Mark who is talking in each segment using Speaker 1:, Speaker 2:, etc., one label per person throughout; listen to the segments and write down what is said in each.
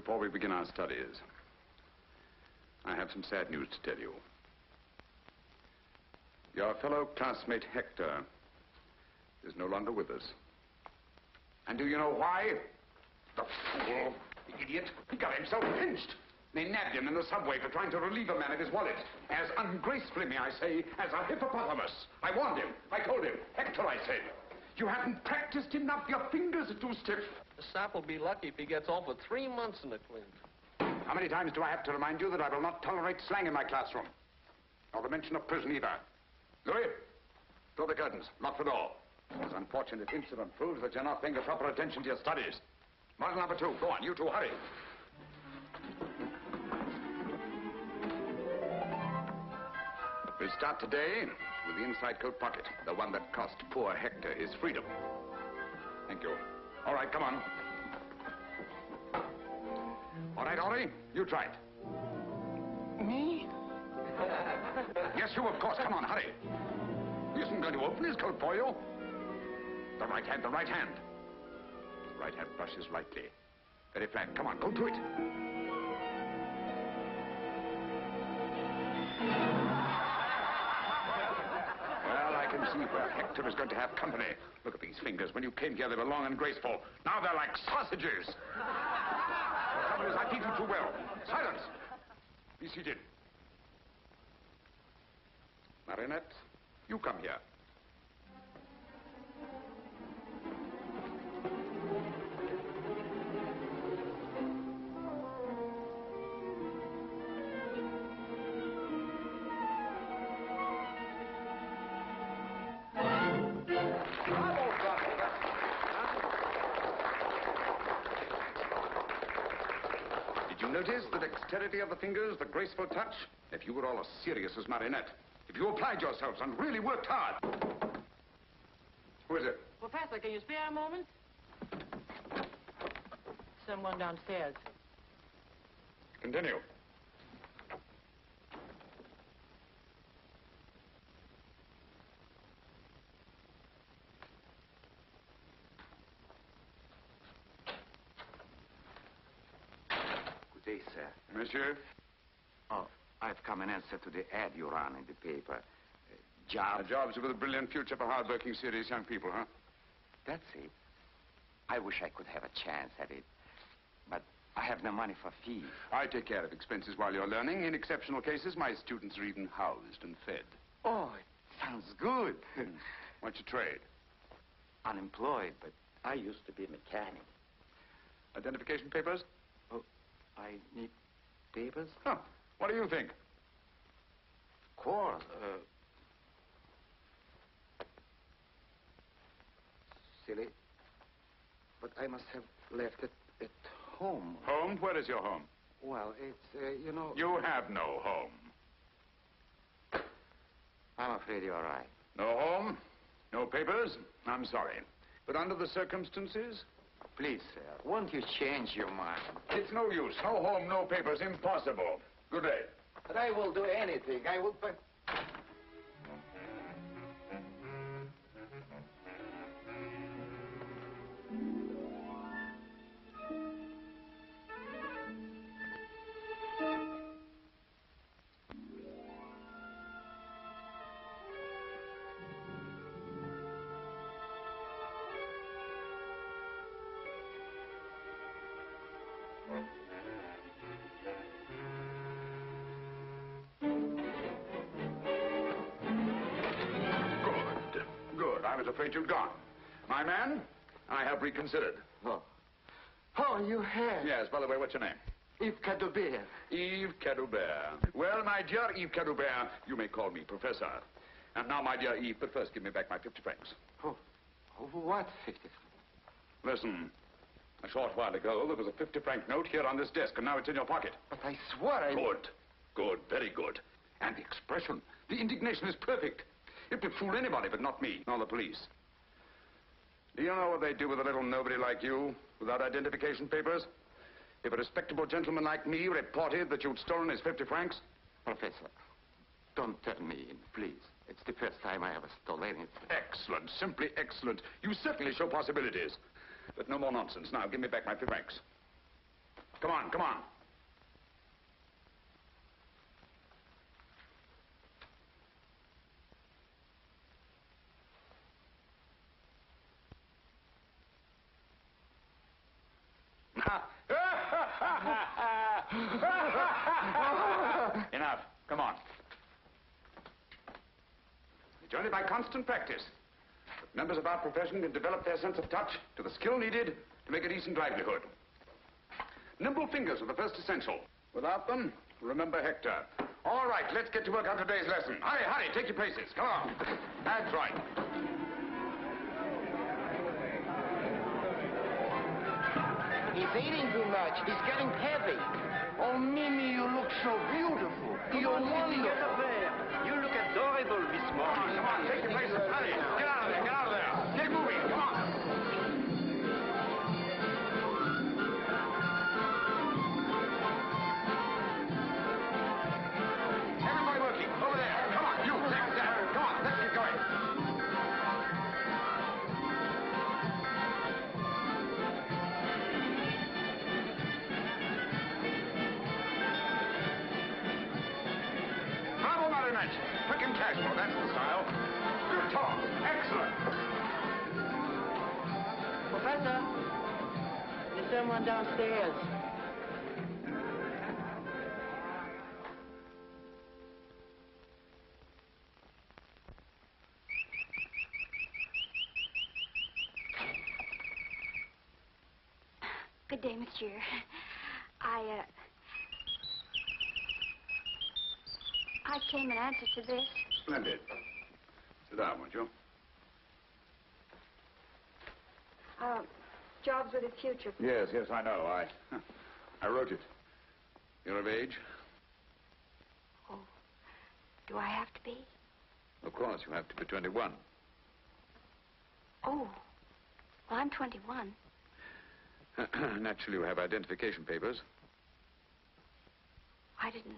Speaker 1: before we begin our studies, I have some sad news to tell you. Your fellow classmate Hector is no longer with us. And do you know why? The fool, the idiot, he got himself pinched. They nabbed him in the subway for trying to relieve a man of his wallet. As ungracefully, may I say, as a hippopotamus. I warned him. I told him. Hector, I said, you haven't practiced enough. Your fingers are too stiff.
Speaker 2: The sap will be lucky if he gets off with 3 months in the clean.
Speaker 1: How many times do I have to remind you that I will not tolerate slang in my classroom? Nor the mention of prison either. Louis, draw the curtains. Lock the door. This unfortunate incident proves that you're not paying the proper attention to your studies. Model number 2, go on. You two, hurry. We'll start today with the inside coat pocket, the one that cost poor Hector his freedom. Thank you. All right, come on. All right, Henri, you try it.
Speaker 2: Me?
Speaker 1: Yes, you, of course. Come on, hurry. He isn't going to open his coat for you. The right hand, the right hand. The right hand brushes lightly. Very flat. Come on, go to it. Well, I can see where Hector is going to have company. Look at these fingers. When you came here, they were long and graceful. Now they're like sausages. The trouble is, I teach you too well. Silence. Be seated. Marinette, you come here. Notice the dexterity of the fingers, the graceful touch? If you were all as serious as Marinette, if you applied yourselves and really worked hard. Who is it?
Speaker 3: Professor, can you spare a moment? Someone downstairs.
Speaker 1: Continue.
Speaker 4: Good day, sir.
Speaker 1: Monsieur?
Speaker 4: Oh, I've come in answer to the ad you ran in the paper. Jobs.
Speaker 1: Jobs with a brilliant future for hard-working, serious young people, huh?
Speaker 4: That's it. I wish I could have a chance at it. But I have no money for fees.
Speaker 1: I take care of expenses while you're learning. In exceptional cases, my students are even housed and fed.
Speaker 4: Oh, it sounds good.
Speaker 1: What's your trade?
Speaker 4: Unemployed, but I used to be a mechanic.
Speaker 1: Identification papers?
Speaker 4: Oh, I need papers?
Speaker 1: Huh. What do you think?
Speaker 4: Of course. Silly. But I must have left it at home.
Speaker 1: Home? Where is your home?
Speaker 4: Well, it's, you know...
Speaker 1: You have no home.
Speaker 4: I'm afraid you're right.
Speaker 1: No home? No papers? I'm sorry. But under the circumstances...
Speaker 4: Please, sir, won't you change your mind?
Speaker 1: It's no use. No home, no papers. Impossible. Good day.
Speaker 4: But I will do anything. I will...
Speaker 1: I was afraid you'd gone. My man, I have reconsidered.
Speaker 4: Oh. Oh, you have?
Speaker 1: Yes, by the way, what's your name?
Speaker 4: Yves Cadoubert.
Speaker 1: Yves Cadoubert. Well, my dear Yves Cadoubert, you may call me Professor. And now, my dear Yves, but first give me back my 50 francs.
Speaker 4: Oh, what 50 francs?
Speaker 1: Listen, a short while ago, there was a 50-franc note here on this desk, and now it's in your pocket.
Speaker 4: But I swore I...
Speaker 1: Good. Good, very good. And the expression, the indignation is perfect. It would fool anybody, but not me, nor the police. Do you know what they do with a little nobody like you, without identification papers? If a respectable gentleman like me reported that you'd stolen his 50 francs...
Speaker 4: Professor, don't turn me in, please. It's the first time I ever stole anything.
Speaker 1: Excellent, simply excellent. You certainly show possibilities. But no more nonsense. Now, give me back my 50 francs. Come on, come on. Enough. Come on. It's only by constant practice that members of our profession can develop their sense of touch to the skill needed to make a decent livelihood. Nimble fingers are the first essential. Without them, remember Hector. All right, let's get to work on today's lesson. Hurry, hurry, take your places. Come on. That's right.
Speaker 5: He's eating too much. He's getting heavy. Oh, Mimi, you look so beautiful. You're wonderful.
Speaker 2: You look adorable, Miss Morris.
Speaker 1: Come on, take your places. Hurry. Get out of there, get out of there. Get moving, come on. Everybody working. Over there. Come on, you. Next there. Come on, let's get going. Bravo, Marionette. Quick and casual, that's the style. Good talk. Excellent.
Speaker 3: Professor, there's someone downstairs.
Speaker 6: Good day, monsieur. I came in answer to this.
Speaker 1: Splendid. Sit down, won't you?
Speaker 6: Jobs with a future.
Speaker 1: Yes, yes, I know. I wrote it. You're of age?
Speaker 6: Oh, do I have to be?
Speaker 1: Of course, you have to be 21.
Speaker 6: Oh, well, I'm 21.
Speaker 1: Naturally, you have identification papers.
Speaker 6: I didn't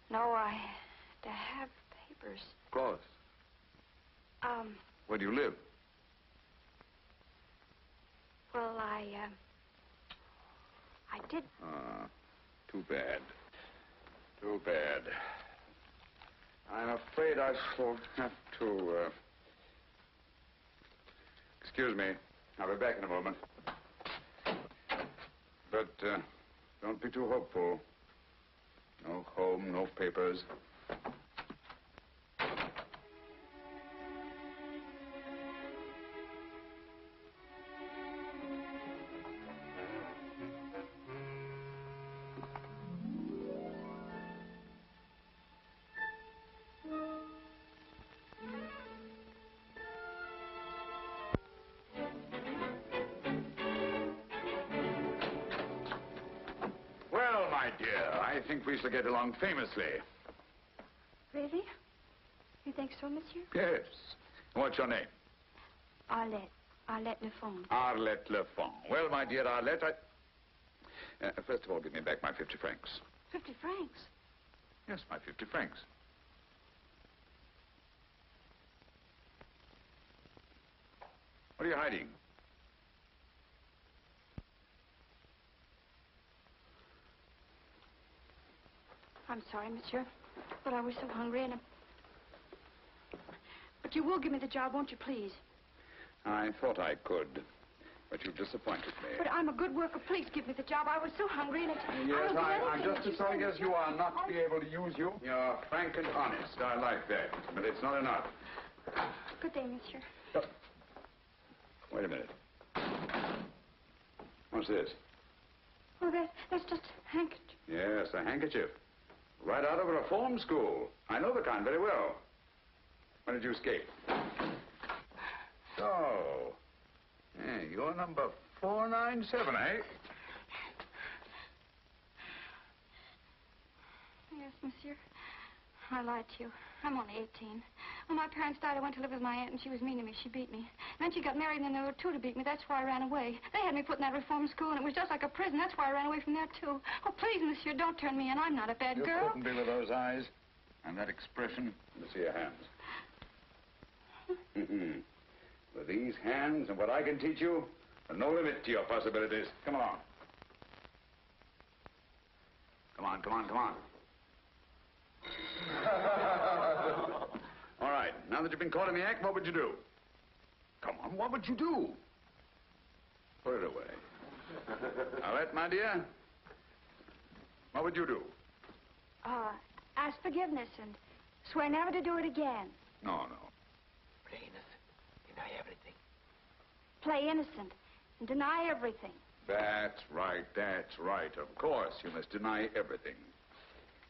Speaker 6: know I had to have papers.
Speaker 1: Of course. Where do you live?
Speaker 6: Well, I did.
Speaker 1: Too bad. Too bad. I'm afraid I shall have to, Excuse me. I'll be back in a moment. But, don't be too hopeful. No home, no papers. Well, my dear, I think we shall get along famously.
Speaker 6: Really? You think so, monsieur?
Speaker 1: Yes. What's your name?
Speaker 6: Arlette. Arlette Lefond.
Speaker 1: Arlette Lefond. Well, my dear Arlette, first of all, give me back my 50 francs.
Speaker 6: 50 francs?
Speaker 1: Yes, my 50 francs. What are you hiding?
Speaker 6: I'm sorry, monsieur, but I was so hungry and... But you will give me the job, won't you, please?
Speaker 1: I thought I could, but you've disappointed me.
Speaker 6: But I'm a good worker. Please give me the job. I was so hungry and
Speaker 1: Yes, I'm
Speaker 6: anything
Speaker 1: just
Speaker 6: that
Speaker 1: as sorry as you are not to be able to use you. You're frank and honest. I like that, but it's not enough.
Speaker 6: Good day, monsieur.
Speaker 1: Wait a minute. What's this?
Speaker 6: Oh, that's just a handkerchief.
Speaker 1: Yes, a handkerchief. Right out of a reform school. I know the kind very well. When did you escape? So, you're number 497, eh?
Speaker 6: Yes, monsieur. I lied to you. I'm only 18. When my parents died, I went to live with my aunt, and she was mean to me. She beat me. And then she got married, and then there were two to beat me. That's why I ran away. They had me put in that reform school, and it was just like a prison. That's why I ran away from there, too. Oh, please, monsieur, don't turn me in. I'm not a bad girl.
Speaker 1: You couldn't be with those eyes and that expression. Let me see your hands. With these hands and what I can teach you, there's no limit to your possibilities. Come along. Come on, come on, come on. All right, now that you've been caught in the act, what would you do? Come on, what would you do? Put it away. Arlette, my dear, what would you do?
Speaker 6: Ask forgiveness and swear never to do it again.
Speaker 1: No.
Speaker 5: Play innocent. Deny everything.
Speaker 6: Play innocent and deny everything.
Speaker 1: That's right, that's right. Of course, you must deny everything.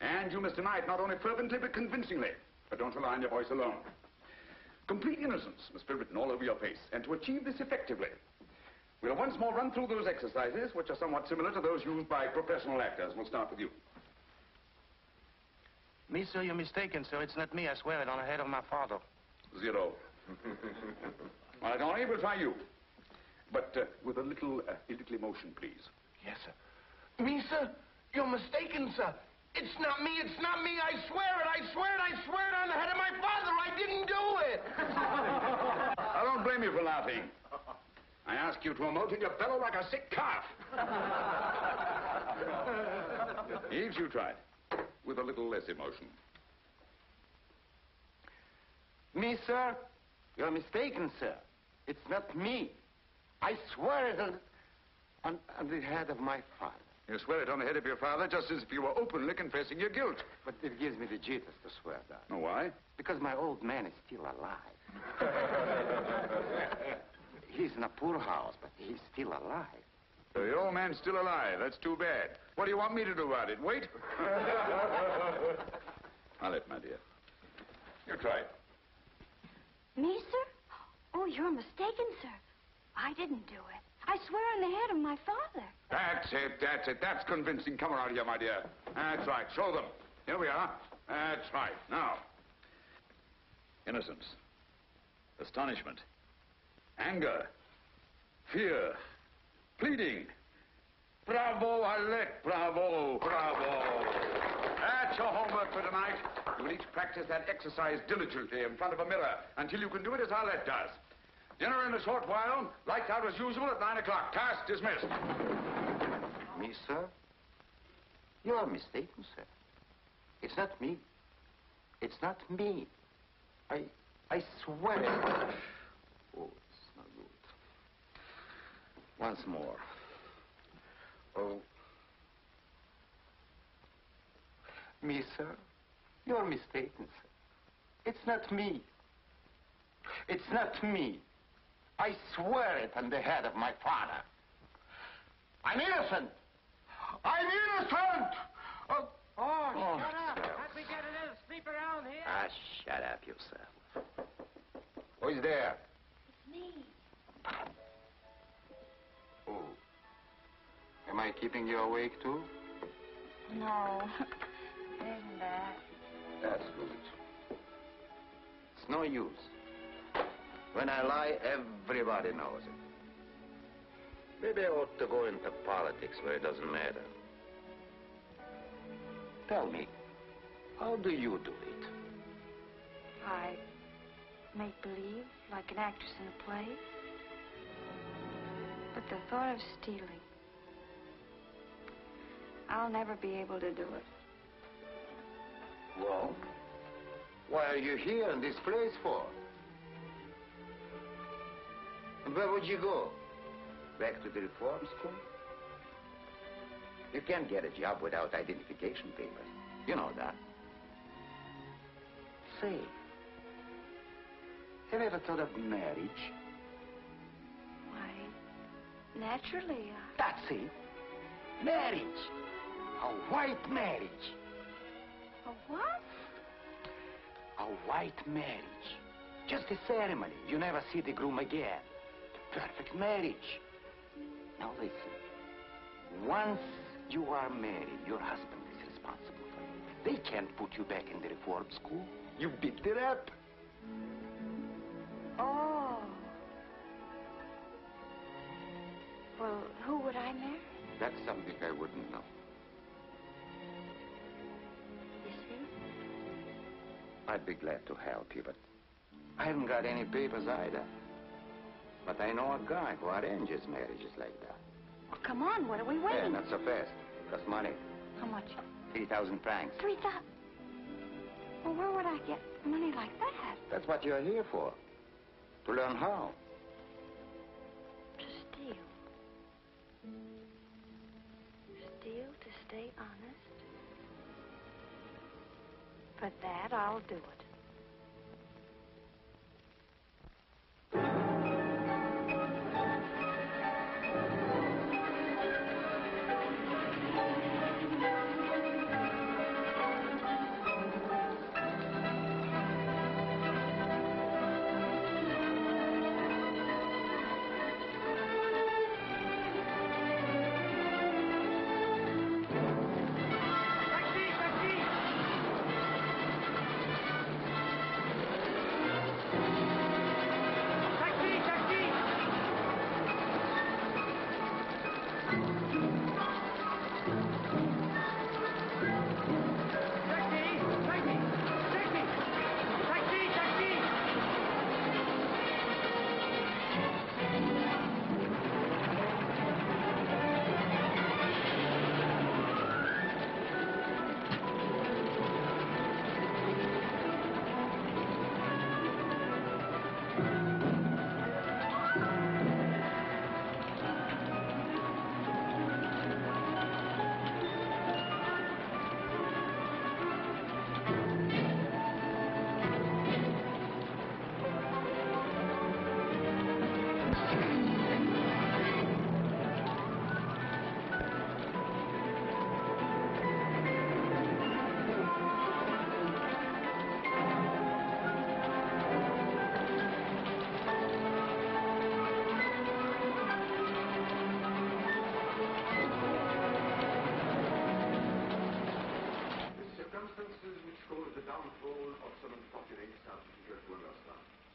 Speaker 1: And you must deny it not only fervently, but convincingly. But don't rely on your voice alone. Complete innocence must be written all over your face. And to achieve this effectively, we'll once more run through those exercises, which are somewhat similar to those used by professional actors. We'll start with you.
Speaker 5: Me, sir, you're mistaken, sir. It's not me. I swear it on the head of my father.
Speaker 1: 0. All right, Henri, we'll try you. But with a little emotion, please.
Speaker 5: Yes, sir. Me, sir? You're mistaken, sir. It's not me. It's not me. I swear it. I swear it. I swear it on the head of my father. I didn't do it.
Speaker 1: I don't blame you for laughing. I ask you to emote and you bellow like a sick calf. Eves, you tried. With a little less emotion.
Speaker 4: Me, sir? You're mistaken, sir. It's not me. I swear it on the head of my father.
Speaker 1: You swear it on the head of your father just as if you were openly confessing your guilt.
Speaker 4: But it gives me the jitters to swear that.
Speaker 1: Know why?
Speaker 4: Because my old man is still alive. He's in a poor house, but he's still alive.
Speaker 1: The old man's still alive. That's too bad. What do you want me to do about it? Wait? Arlette, my dear. You try it.
Speaker 6: Me, sir? Oh, you're mistaken, sir. I didn't do it. I swear on the head of my father.
Speaker 1: That's it, that's it. That's convincing. Come around here, my dear. That's right. Show them. Here we are. That's right. Now. Innocence. Astonishment. Anger. Fear. Pleading. Bravo, Arlette. Bravo, bravo. That's your homework for tonight. You will each practice that exercise diligently in front of a mirror until you can do it as Arlette does. Dinner in a short while. Lights out as usual at 9 o'clock. Task dismissed.
Speaker 4: Me, sir? You are mistaken, sir. It's not me. It's not me. I swear it. Oh, it's not good. Once more. Oh. Me, sir? You're mistaken, sir. It's not me. It's not me. I swear it on the head of my father. I'm innocent. I'm innocent.
Speaker 3: Oh, shut up.
Speaker 4: sir.
Speaker 3: Can't we get a little sleep around here?
Speaker 4: Ah, shut up yourself. Who is there?
Speaker 6: It's me.
Speaker 4: Oh. Am I keeping you awake, too?
Speaker 6: No. It isn't that.
Speaker 4: That's good. It's no use. When I lie, everybody knows it. Maybe I ought to go into politics where it doesn't matter. Tell me, how do you do it?
Speaker 6: I make believe like an actress in a play. But the thought of stealing, I'll never be able to do it.
Speaker 4: Well, why are you here in this place for? And where would you go? Back to the reform school? You can't get a job without identification papers. You know that. Say, have you ever thought of marriage?
Speaker 6: Why, naturally,
Speaker 4: That's it. Marriage. A white marriage.
Speaker 6: A what?
Speaker 4: A white marriage. Just a ceremony. You never see the groom again. The perfect marriage. Now listen. Once you are married, your husband is responsible for you. They can't put you back in the reform school. You beat it up.
Speaker 6: Oh. Well, who would I marry?
Speaker 4: That's something I wouldn't know.
Speaker 6: You see?
Speaker 4: I'd be glad to help you, but I haven't got any papers either. But I know a guy who arranges marriages like that.
Speaker 6: Well, come on, what are we
Speaker 4: Yeah,
Speaker 6: waiting?
Speaker 4: not so fast. Costs money.
Speaker 6: How much?
Speaker 4: 3,000 francs.
Speaker 6: 3,000? Well, where would I get money like that?
Speaker 4: That's what you're here for. To learn how.
Speaker 6: To steal. Steal to stay honest? For that, I'll do it.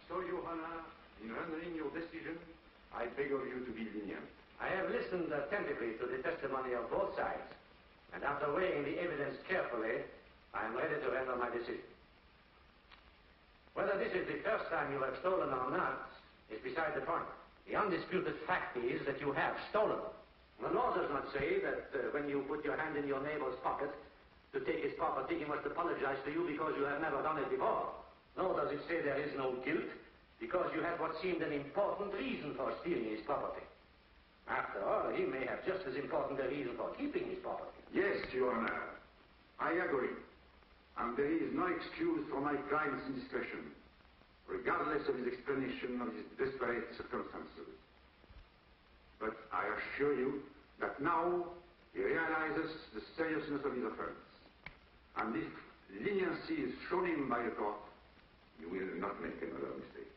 Speaker 1: So, Johanna, in rendering your decision, I beg of you to be lenient.
Speaker 7: I have listened attentively to the testimony of both sides, and after weighing the evidence carefully, I am ready to render my decision. Whether this is the first time you have stolen or not is beside the point. The undisputed fact is that you have stolen. The law does not say that when you put your hand in your neighbor's pocket to take his property, he must apologize to you because you have never done it before. Nor does it say there is no guilt because you had what seemed an important reason for stealing his property. After all, he may have just as important a reason for keeping his property.
Speaker 1: Yes, Your Honor. I agree. And there is no excuse for my client's indiscretion, regardless of his explanation of his desperate circumstances. But I assure you that now he realizes the seriousness of his offense. And if leniency is shown him by the court, he will not make another mistake.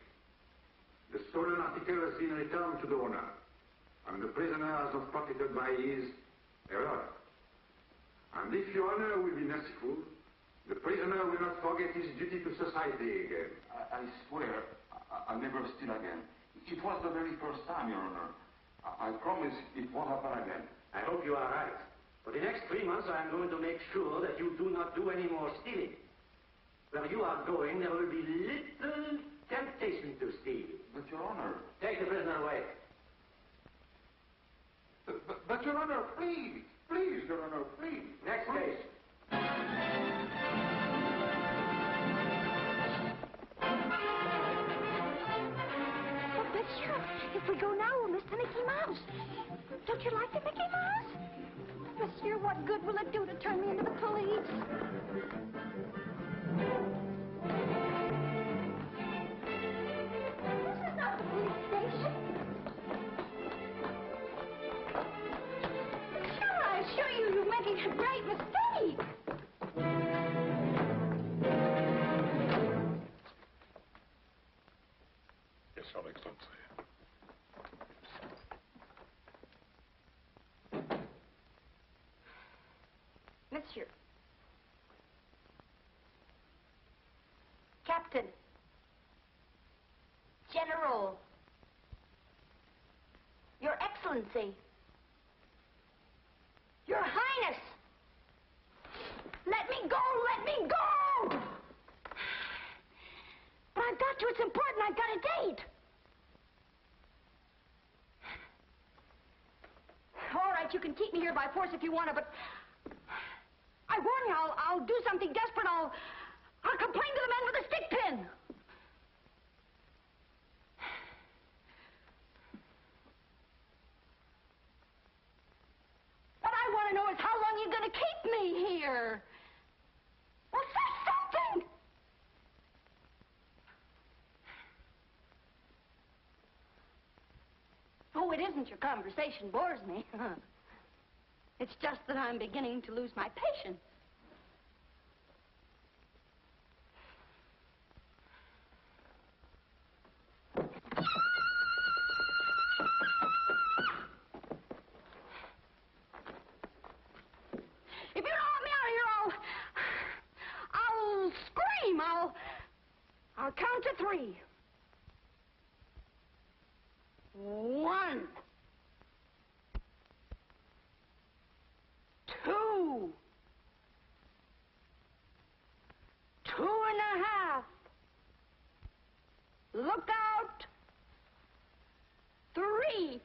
Speaker 1: The stolen article has been returned to the owner, and the prisoner has not profited by his error. And if Your Honor will be merciful, the prisoner will not forget his duty to society again.
Speaker 8: I swear I'll never steal again. It was the very first time, Your Honor. I promise it won't happen again.
Speaker 7: I hope you are right. For the next 3 months, I am going to make sure that you do not do any more stealing. Where you are going, there will be little temptation to steal.
Speaker 8: But, Your Honor...
Speaker 7: Take the prisoner away.
Speaker 8: But Your Honor, please. Please, Your Honor, please.
Speaker 7: Next case.
Speaker 6: But, monsieur, if we go now, we'll miss the Mickey Mouse. Don't you like the Mickey Mouse? Monsieur, what good will it do to turn me into the police? This is not the police station. Sure, I assure you, you're making a great mistake.
Speaker 8: Yes, Your Excellency.
Speaker 6: Monsieur. Captain. General. Your Excellency. Your Highness. Let me go! Let me go! But I've got to. It's important. I've got a date. All right, you can keep me here by force if you want to, but I I warn you, I'll do something desperate. I'll complain to the man with the stick pin. What I want to know is how long you're going to keep me here. Well, say something. Oh, it isn't your conversation bores me. It's just that I'm beginning to lose my patience. If you don't let me out of here, I'll scream. I'll count to 3. 1, 2, 2.5. Look out. 3.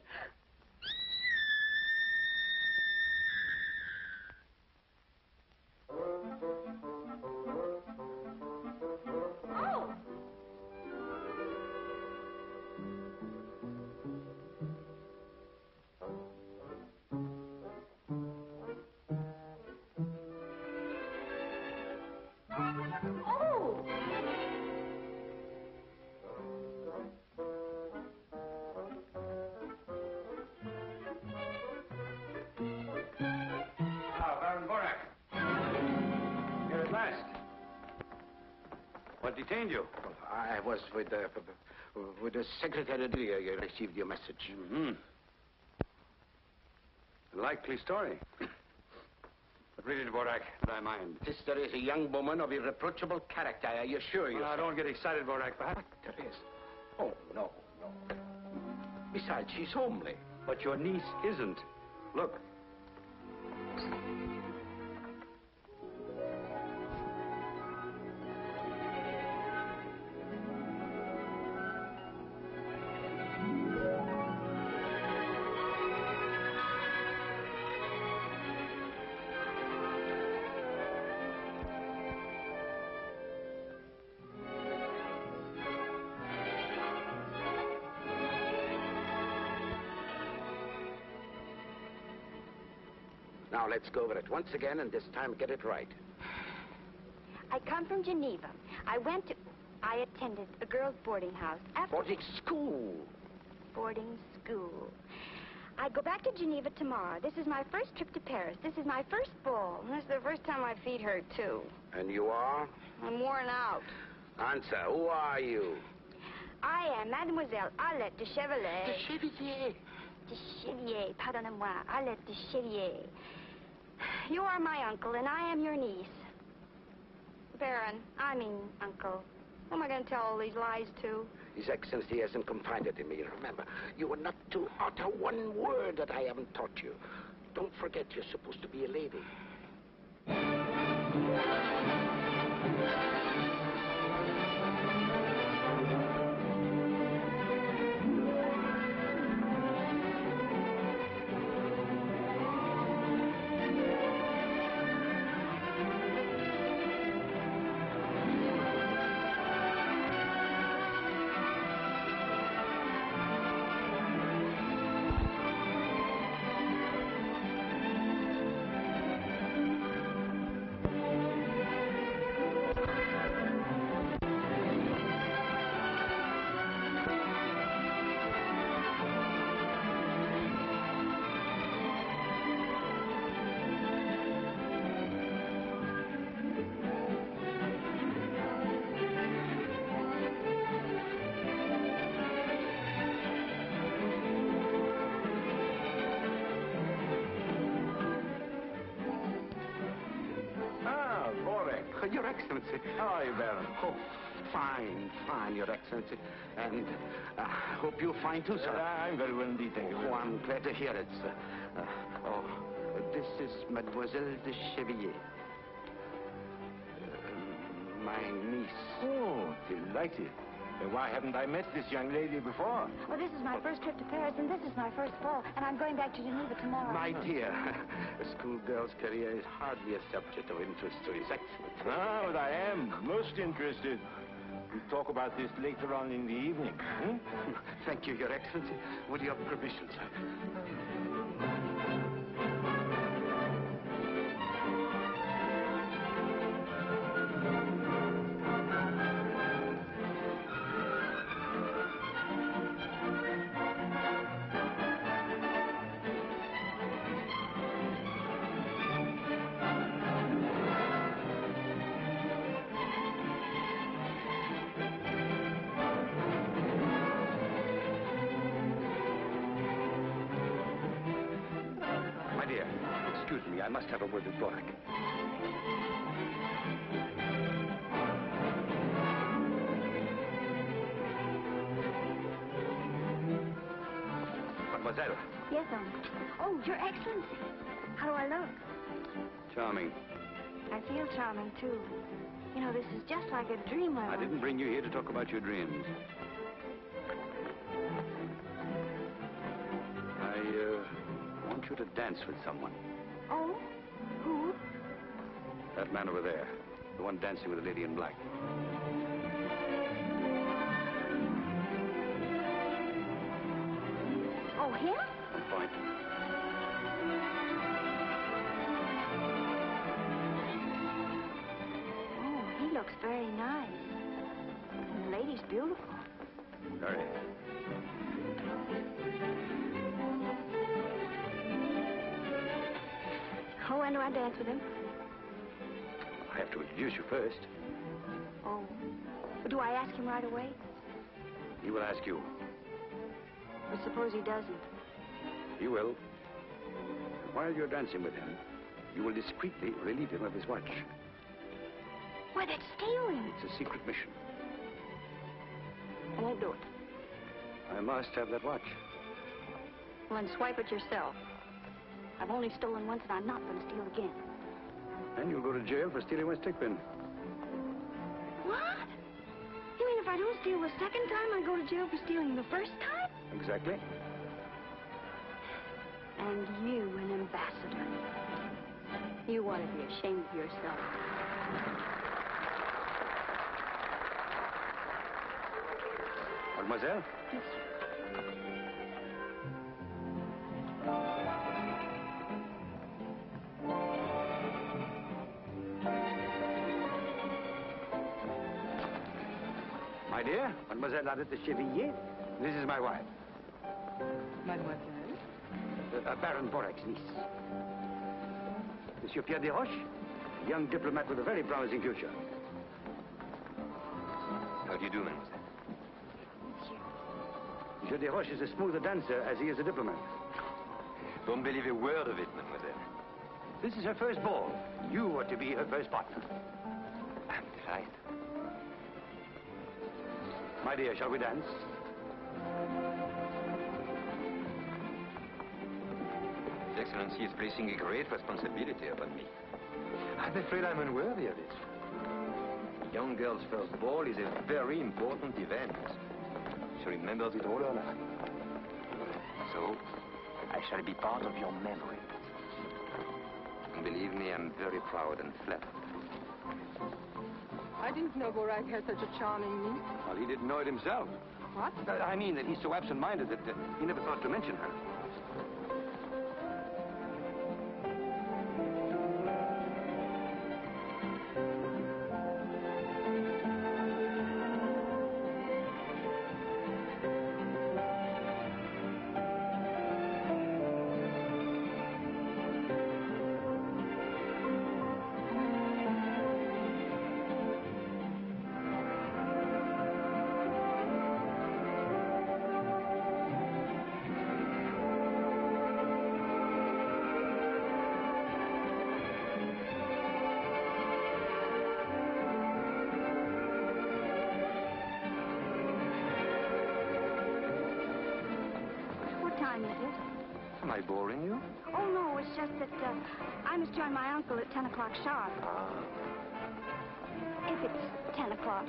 Speaker 6: Oh. Oh!
Speaker 1: Ah, Baron Borak. Here at last. What detained you?
Speaker 4: I was with the secretary. You received your message.
Speaker 1: Mm-hmm. A likely story. But read it, Borak, and I mind.
Speaker 4: Sister is a young woman of irreproachable character, I assure you.
Speaker 1: Well, now, don't get excited, Borak. Perhaps.
Speaker 4: Teresa. Oh, no. Besides, she's homely.
Speaker 1: But your niece isn't. Look.
Speaker 4: Now, let's go over it once again, and this time get it right.
Speaker 6: I come from Geneva. I attended a girls' boarding house.
Speaker 4: Boarding school.
Speaker 6: Boarding school. I go back to Geneva tomorrow. This is my first trip to Paris. This is my first ball. And this is the first time my feet hurt, too.
Speaker 4: And you are?
Speaker 6: I'm worn out.
Speaker 4: Answer, who are you?
Speaker 6: I am Mademoiselle Arlette de Chevalier.
Speaker 4: De Chevalier.
Speaker 6: De Chevalier, pardonnez-moi. Arlette de Chevalier. You are my uncle, and I am your niece. Baron, uncle. Who am I going to tell all these lies to?
Speaker 4: His Excellency hasn't confided in me. Remember, you are not to utter one word that I haven't taught you. Don't forget, you're supposed to be a lady. Your Excellency.
Speaker 1: How are you, Baron?
Speaker 4: Oh, fine, Your Excellency. And I hope you're fine, too, sir.
Speaker 1: I'm very well indeed, thank you.
Speaker 4: Oh, I'm glad to hear it, sir. This is Mademoiselle de Chevalier. My niece.
Speaker 1: Oh, delighted.
Speaker 5: And why haven't I met this young lady before?
Speaker 6: Well, this is my first trip to Paris, and this is my first ball, and I'm going back to Geneva tomorrow.
Speaker 4: My dear, a schoolgirl's career is hardly a subject of interest to His Excellency.
Speaker 5: Ah, but I am most interested. We'll talk about this later on in the evening. Hmm?
Speaker 4: Thank you, Your Excellency. With your permission, sir. My dear, excuse me. I must have a word with Borak. Mademoiselle.
Speaker 6: Yes, Uncle. Oh, Your Excellency. How do I look?
Speaker 4: Charming.
Speaker 6: I feel charming, too. You know, this is just like a dream
Speaker 4: I didn't bring you here to talk about your dreams. I want you to dance with someone.
Speaker 6: Oh? Who?
Speaker 4: That man over there. The one dancing with the lady in black.
Speaker 6: Oh, him?
Speaker 4: On point.
Speaker 6: Oh, he looks very nice. And the lady's beautiful.
Speaker 4: Very.
Speaker 6: Oh, when do I dance with him?
Speaker 4: I have to introduce you first.
Speaker 6: Oh. Do I ask him right away?
Speaker 4: He will ask you.
Speaker 6: But suppose he doesn't.
Speaker 4: He will. While you're dancing with him, you will discreetly relieve him of his watch.
Speaker 6: Why, that's stealing.
Speaker 4: It's a secret mission.
Speaker 6: I won't do it.
Speaker 4: I must have that watch.
Speaker 6: Well, then swipe it yourself. I've only stolen once, and I'm not going to steal again.
Speaker 4: Then you'll go to jail for stealing my stick pin.
Speaker 6: What? You mean if I don't steal the second time, I go to jail for stealing the first time?
Speaker 4: Exactly.
Speaker 6: And you, an ambassador. You ought to be ashamed of yourself.
Speaker 4: Mademoiselle?
Speaker 6: Yes, sir.
Speaker 4: My dear, Mademoiselle Adette de Chevilliers, this is my wife.
Speaker 9: Mademoiselle?
Speaker 4: Baron Borak's niece. Monsieur Pierre Desroches, a young diplomat with a very promising future.
Speaker 10: How do you do, mademoiselle?
Speaker 4: Monsieur Desroches is as smooth a dancer as he is a diplomat.
Speaker 10: Don't believe a word of it, mademoiselle.
Speaker 4: This is her first ball. You are to be her first partner.
Speaker 10: I'm delighted.
Speaker 4: My dear, shall we dance?
Speaker 10: His Excellency is placing a great responsibility upon me. I'm afraid I'm unworthy of it. A young girl's first ball is a very important event. She remembers it all her life. So, I shall be part of your memory. And believe me, I'm very proud and flattered.
Speaker 9: I didn't know Borak had such a charming niece.
Speaker 4: Well, he didn't know it himself.
Speaker 9: What?
Speaker 4: I mean that he's so absent-minded that he never thought to mention her.
Speaker 10: Am I boring you?
Speaker 6: Oh, no, it's just that I must join my uncle at 10 o'clock sharp.
Speaker 10: Ah.
Speaker 6: If it's 10 o'clock.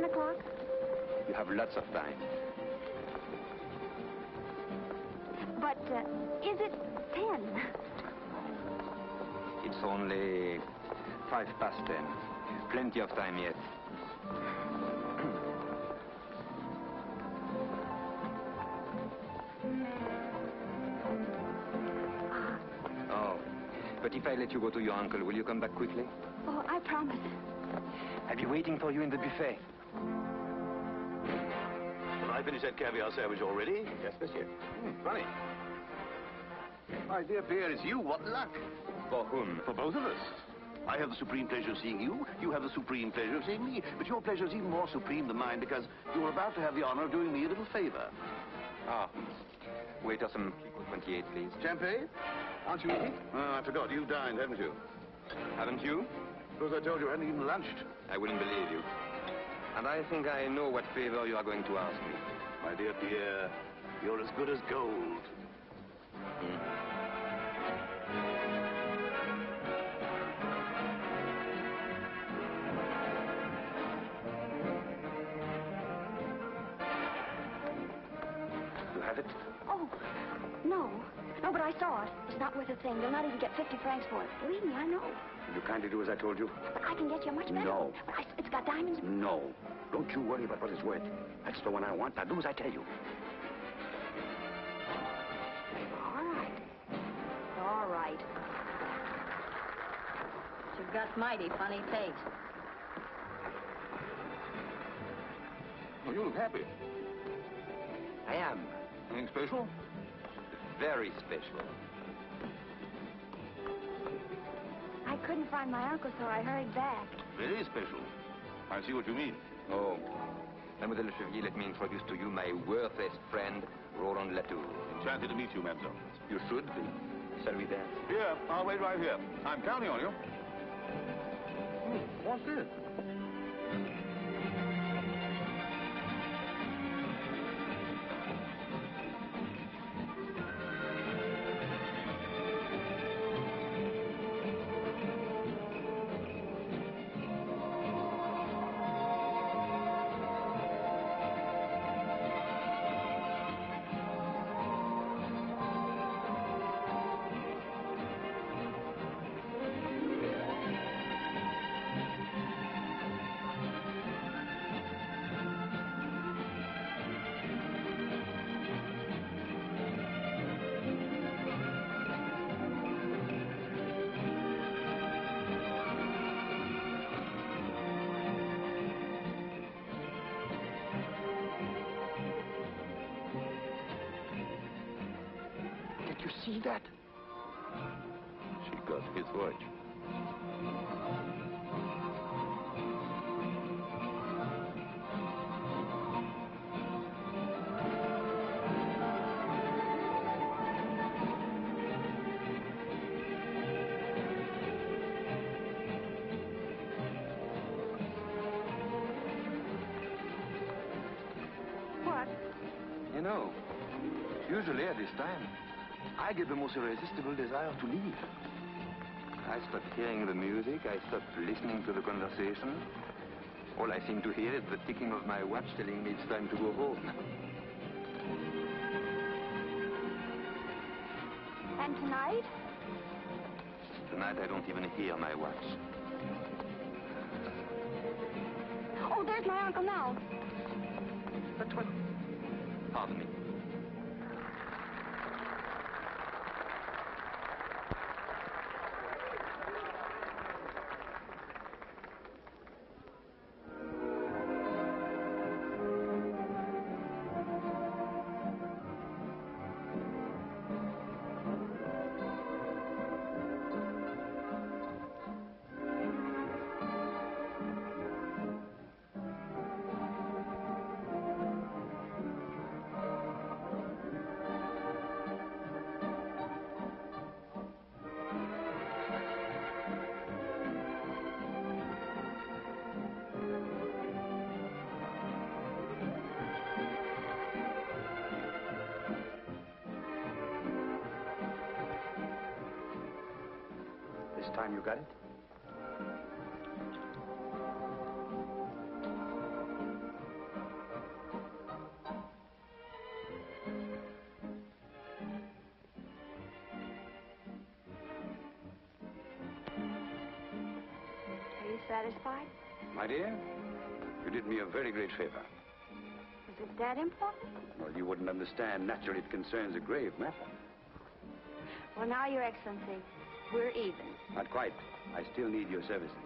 Speaker 6: 10 o'clock?
Speaker 10: You have lots of time.
Speaker 6: But is it 10?
Speaker 10: It's only 10:05. Plenty of time yet. Oh, but if I let you go to your uncle, will you come back quickly?
Speaker 6: Oh, I promise.
Speaker 10: I'll be waiting for you in the buffet.
Speaker 11: Well, I finished that caviar sandwich already.
Speaker 10: Yes, monsieur.
Speaker 11: Funny. My dear Pierre, it's you. What luck.
Speaker 10: For whom?
Speaker 11: For both of us. I have the supreme pleasure of seeing you. You have the supreme pleasure of seeing me. But your pleasure is even more supreme than mine because you're about to have the honor of doing me a little favor.
Speaker 10: Ah. Waiter, some Clicquot 28, please.
Speaker 11: Champagne? Aren't you eating? Oh, I forgot. You dined, haven't you?
Speaker 10: Haven't you?
Speaker 11: Suppose I told you I hadn't even lunched.
Speaker 10: I wouldn't believe you. And I think I know what favor you are going to ask me.
Speaker 11: My dear Pierre, you're as good as gold.
Speaker 10: You have it?
Speaker 6: Oh, no. No, but I saw it. It's not worth a thing. You'll not even get 50 francs for it. Believe me, I know.
Speaker 1: Will you kindly do as I told you?
Speaker 6: But I can get you a much better
Speaker 1: No.
Speaker 6: one. But it's got diamonds.
Speaker 1: No. Don't you worry about what it's worth. That's the one I want. Now do as I tell you.
Speaker 6: All right. All right.
Speaker 12: You've got mighty funny taste.
Speaker 11: Oh, you look happy.
Speaker 10: I am.
Speaker 11: Anything special?
Speaker 10: Very special.
Speaker 6: I couldn't find my uncle, so I hurried back.
Speaker 11: Very special. I see what you mean.
Speaker 10: Oh. Mademoiselle Chevrier, let me introduce to you my worthless friend, Roland Latour.
Speaker 11: Enchanted to meet you, mademoiselle.
Speaker 10: You should be. Shall we dance?
Speaker 11: Here, I'll wait right here. I'm counting on you. What's this?
Speaker 1: Did you see that?
Speaker 10: She got his watch.
Speaker 6: What?
Speaker 10: You know, usually at this time, I get the most irresistible desire to leave. I stopped hearing the music. I stopped listening to the conversation. All I seem to hear is the ticking of my watch telling me it's time to go home.
Speaker 6: And tonight?
Speaker 10: Tonight, I don't even hear my watch.
Speaker 6: Oh, there's my uncle now.
Speaker 10: But what? Pardon me.
Speaker 1: This time you got it?
Speaker 6: satisfied?
Speaker 1: My dear, you did me a very great favor.
Speaker 6: Is it that important?
Speaker 1: Well, you wouldn't understand. Naturally, it concerns a grave matter.
Speaker 6: Well, now, Your Excellency, we're even.
Speaker 1: Not quite. I still need your services.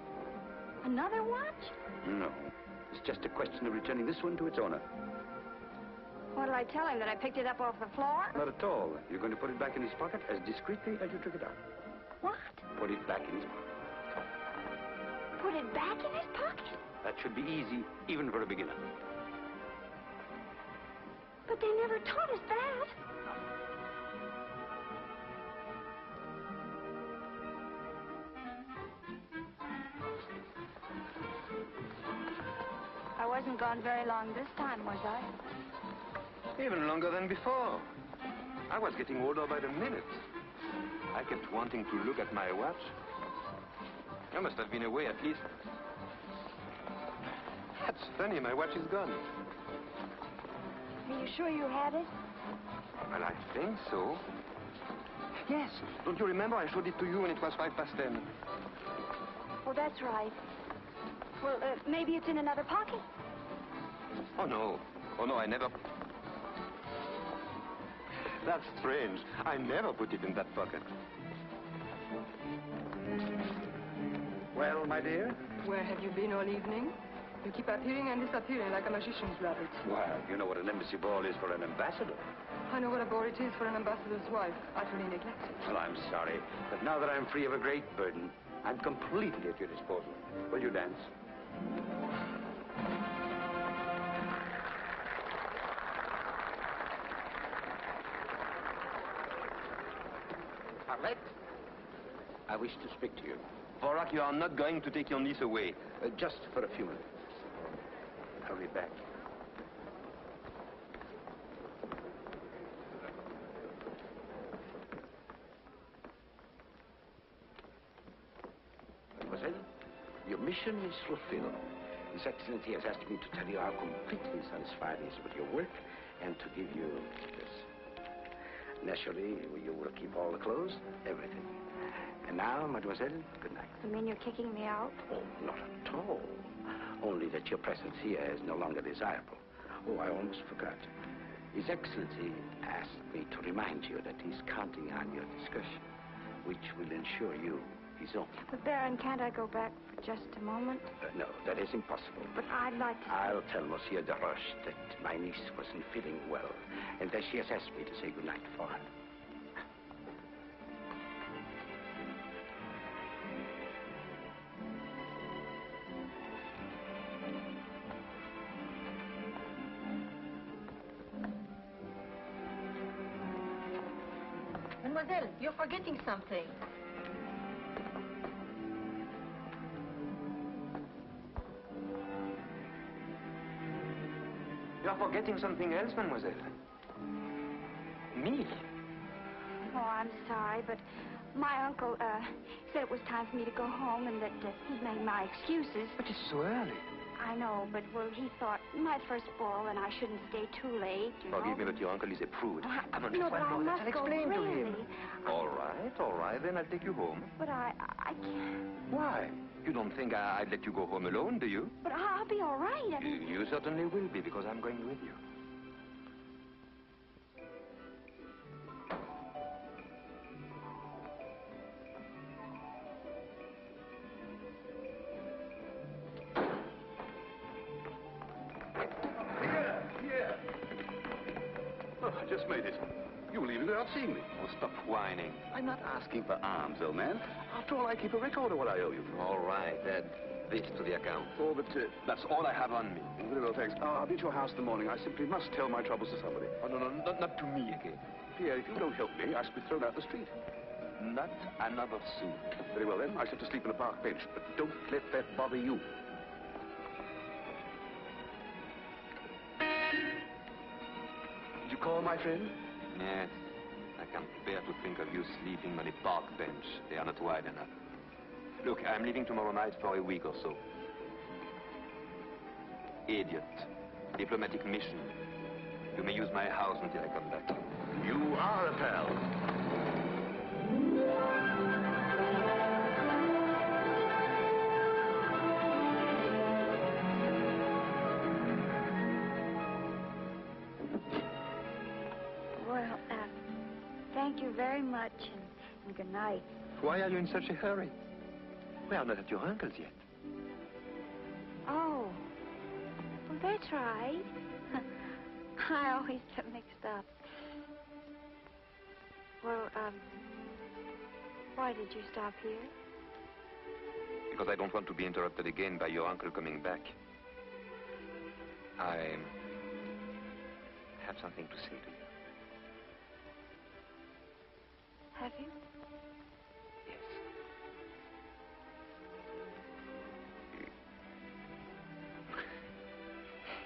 Speaker 6: Another watch?
Speaker 1: No. It's just a question of returning this one to its owner.
Speaker 6: What'll I tell him, that I picked it up off the floor?
Speaker 1: Not at all. You're going to put it back in his pocket as discreetly as you took it out.
Speaker 6: What?
Speaker 1: Put it back in his pocket.
Speaker 6: Put it back in his pocket?
Speaker 1: That should be easy, even for a beginner.
Speaker 6: But they never taught us that. I wasn't gone very long this time, was I?
Speaker 10: Even longer than before. I was getting older by the minute. I kept wanting to look at my watch. I must have been away at least. That's funny, my watch is gone.
Speaker 6: Are you sure you had it?
Speaker 10: Well, I think so. Yes. Don't you remember I showed it to you when it was 10:05?
Speaker 6: Oh, that's right. Well, maybe it's in another pocket.
Speaker 10: Oh, no. Oh, no, I never... That's strange. I never put it in that pocket.
Speaker 1: Well, my dear?
Speaker 9: Where have you been all evening? You keep appearing and disappearing like a magician's rabbit.
Speaker 1: Well, you know what an embassy ball is for an ambassador.
Speaker 9: I know what a bore it is for an ambassador's wife, utterly neglected.
Speaker 1: Well, I'm sorry, but now that I'm free of a great burden, I'm completely at your disposal. Will you dance?
Speaker 11: Alex, I wish to speak to you.
Speaker 10: Vorak, you are not going to take your niece away.
Speaker 11: Just for a few minutes. I'll be back. Mademoiselle, your mission is fulfilled. His Excellency has asked me to tell you how completely satisfied he is with your work and to give you this. Naturally, you will keep all the clothes, everything. And now, mademoiselle, good night.
Speaker 6: You mean you're kicking me out?
Speaker 11: Oh, not at all. Only that your presence here is no longer desirable. Oh, I almost forgot. His Excellency asked me to remind you that he's counting on your discretion, which will ensure you his own.
Speaker 6: But, Baron, can't I go back for just a moment?
Speaker 11: No, that is impossible.
Speaker 6: But I'd like to...
Speaker 11: I'll tell Monsieur de Roche that my niece wasn't feeling well, and that she has asked me to say goodnight for her.
Speaker 12: Mademoiselle, you're forgetting something.
Speaker 10: You are forgetting something else, mademoiselle. Me.
Speaker 6: Oh, I'm sorry, but my uncle, said it was time for me to go home and that he'd made my excuses.
Speaker 10: But it's so early.
Speaker 6: I know, but, well, he thought my first ball and I shouldn't stay too late, you know.
Speaker 10: Forgive me, but your uncle is a prude. Come on,
Speaker 6: no,
Speaker 10: just
Speaker 6: but
Speaker 10: one
Speaker 6: I
Speaker 10: more.
Speaker 6: must
Speaker 10: I'll
Speaker 6: go,
Speaker 10: explain to him.
Speaker 6: really.
Speaker 10: All right, then I'll take you home.
Speaker 6: But I can't.
Speaker 10: Why? You don't think I'd let you go home alone, do you?
Speaker 6: But I'll be all right. I mean...
Speaker 10: You certainly will be, because I'm going with you.
Speaker 11: Here. Oh, I just made it. You will leave it without seeing me.
Speaker 10: Oh, stop whining.
Speaker 11: I'm not asking for alms, old man. After all, I keep a record of what I owe you.
Speaker 10: All right, add this to the account.
Speaker 11: Oh, but that's all I have on me. Very well, thanks. I'll be at your house in the morning. I simply must tell my troubles to somebody.
Speaker 10: Oh, no, not to me again.
Speaker 11: Pierre, if you don't help me, I shall be thrown out the street.
Speaker 10: Not another sou.
Speaker 11: Very well, then. I shall have to sleep on a park bench, but don't let that bother you. Did you call, my friend?
Speaker 10: Yes. I can't bear to think of you sleeping on a park bench. They are not wide enough. Look, I'm leaving tomorrow night for a week or so. Idiot. Diplomatic mission. You may use my house until I come back.
Speaker 11: You are a pal.
Speaker 6: Thank you very much, and good night.
Speaker 10: Why are you in such a hurry? We are not at your uncle's yet.
Speaker 6: Oh. Well, that's right. I always get mixed up. Well, why did you stop here?
Speaker 10: Because I don't want to be interrupted again by your uncle coming back. I have something to say to you.
Speaker 6: Have you?
Speaker 10: Yes.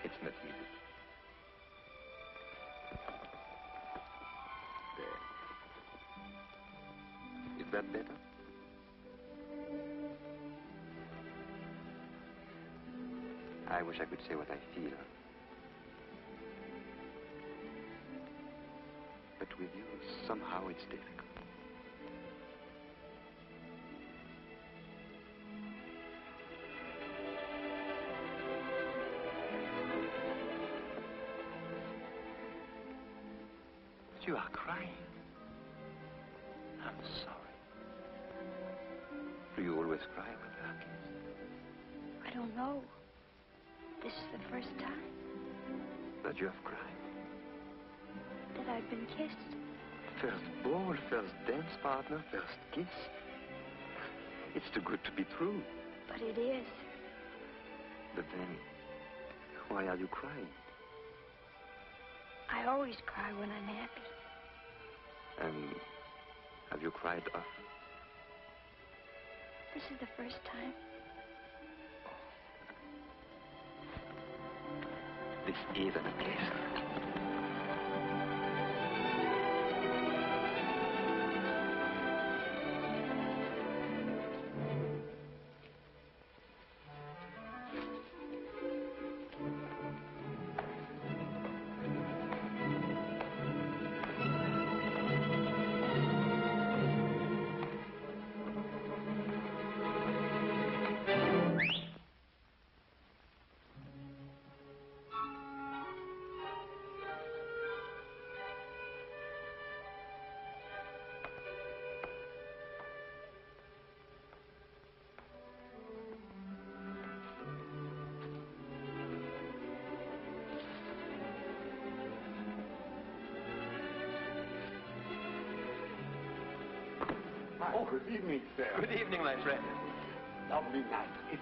Speaker 10: It's not easy. There. Is that better? I wish I could say what I feel. But with you, somehow it's difficult. You are crying. I'm sorry. Do you always cry when you are kissed?
Speaker 6: I don't know. This is the first time
Speaker 10: That you have cried?
Speaker 6: that I've been kissed.
Speaker 10: First ball, first dance partner, first kiss. It's too good to be true.
Speaker 6: But it is.
Speaker 10: But then, why are you crying?
Speaker 6: I always cry when I'm happy.
Speaker 10: And have you cried often?
Speaker 6: This is the first time.
Speaker 10: This is an occasion.
Speaker 11: Oh, good evening, sir.
Speaker 10: Good evening, my friend.
Speaker 11: Lovely night, isn't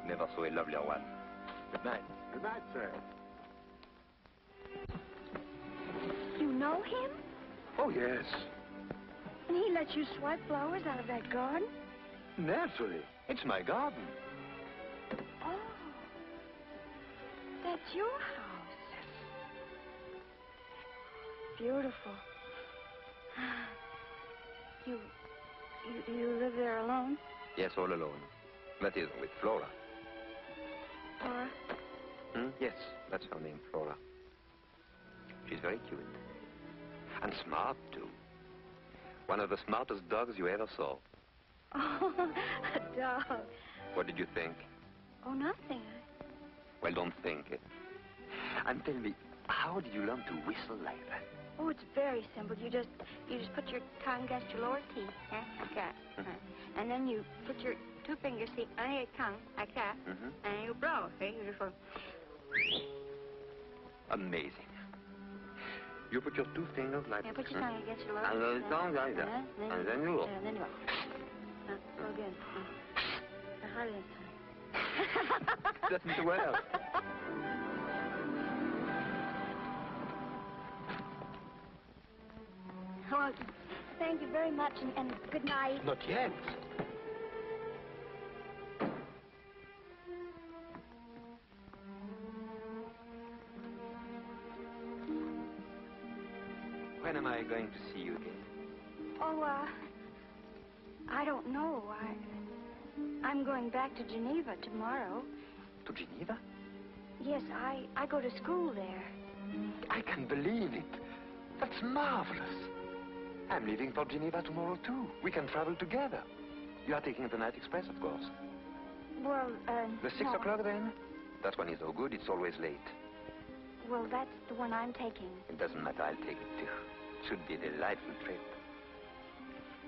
Speaker 11: it?
Speaker 10: Never saw a lovelier one. Good night.
Speaker 11: Good night, sir.
Speaker 6: You know him?
Speaker 10: Oh, yes.
Speaker 6: And he lets you swipe flowers out of that garden?
Speaker 10: Naturally. It's my garden.
Speaker 6: Oh. That's your house. Beautiful. You live there alone?
Speaker 10: Yes, all alone. That is, with Flora.
Speaker 6: Flora?
Speaker 10: Yes, that's her name, Flora. She's very cute. And smart, too. One of the smartest dogs you ever saw.
Speaker 6: Oh, a dog.
Speaker 10: What did you think?
Speaker 6: Oh, nothing.
Speaker 10: Well, don't think it. And tell me, how did you learn to whistle like that?
Speaker 6: Oh, it's very simple. You just put your tongue against your lower teeth, like that. And then you put your two fingers on your tongue, like that, and you blow. See, you just go.
Speaker 10: Amazing. You put your two fingers like...
Speaker 6: Yeah, put your tongue against your lower
Speaker 10: and
Speaker 6: teeth.
Speaker 10: the tongue like that. And then you go.
Speaker 6: And then you go. Go again. Hardly this time.
Speaker 10: Doesn't well.
Speaker 6: Well, thank you very much, and good night.
Speaker 10: Not yet. When am I going to see you again?
Speaker 6: Oh, I don't know. I'm going back to Geneva tomorrow.
Speaker 10: To Geneva?
Speaker 6: Yes, I go to school there.
Speaker 10: I can believe it. That's marvelous. I'm leaving for Geneva tomorrow, too. We can travel together. You are taking the night express, of course.
Speaker 6: Well,
Speaker 10: The 6 o'clock, then? That one is no good. It's always late.
Speaker 6: Well, that's the one I'm taking.
Speaker 10: It doesn't matter, I'll take it too. It should be a delightful trip.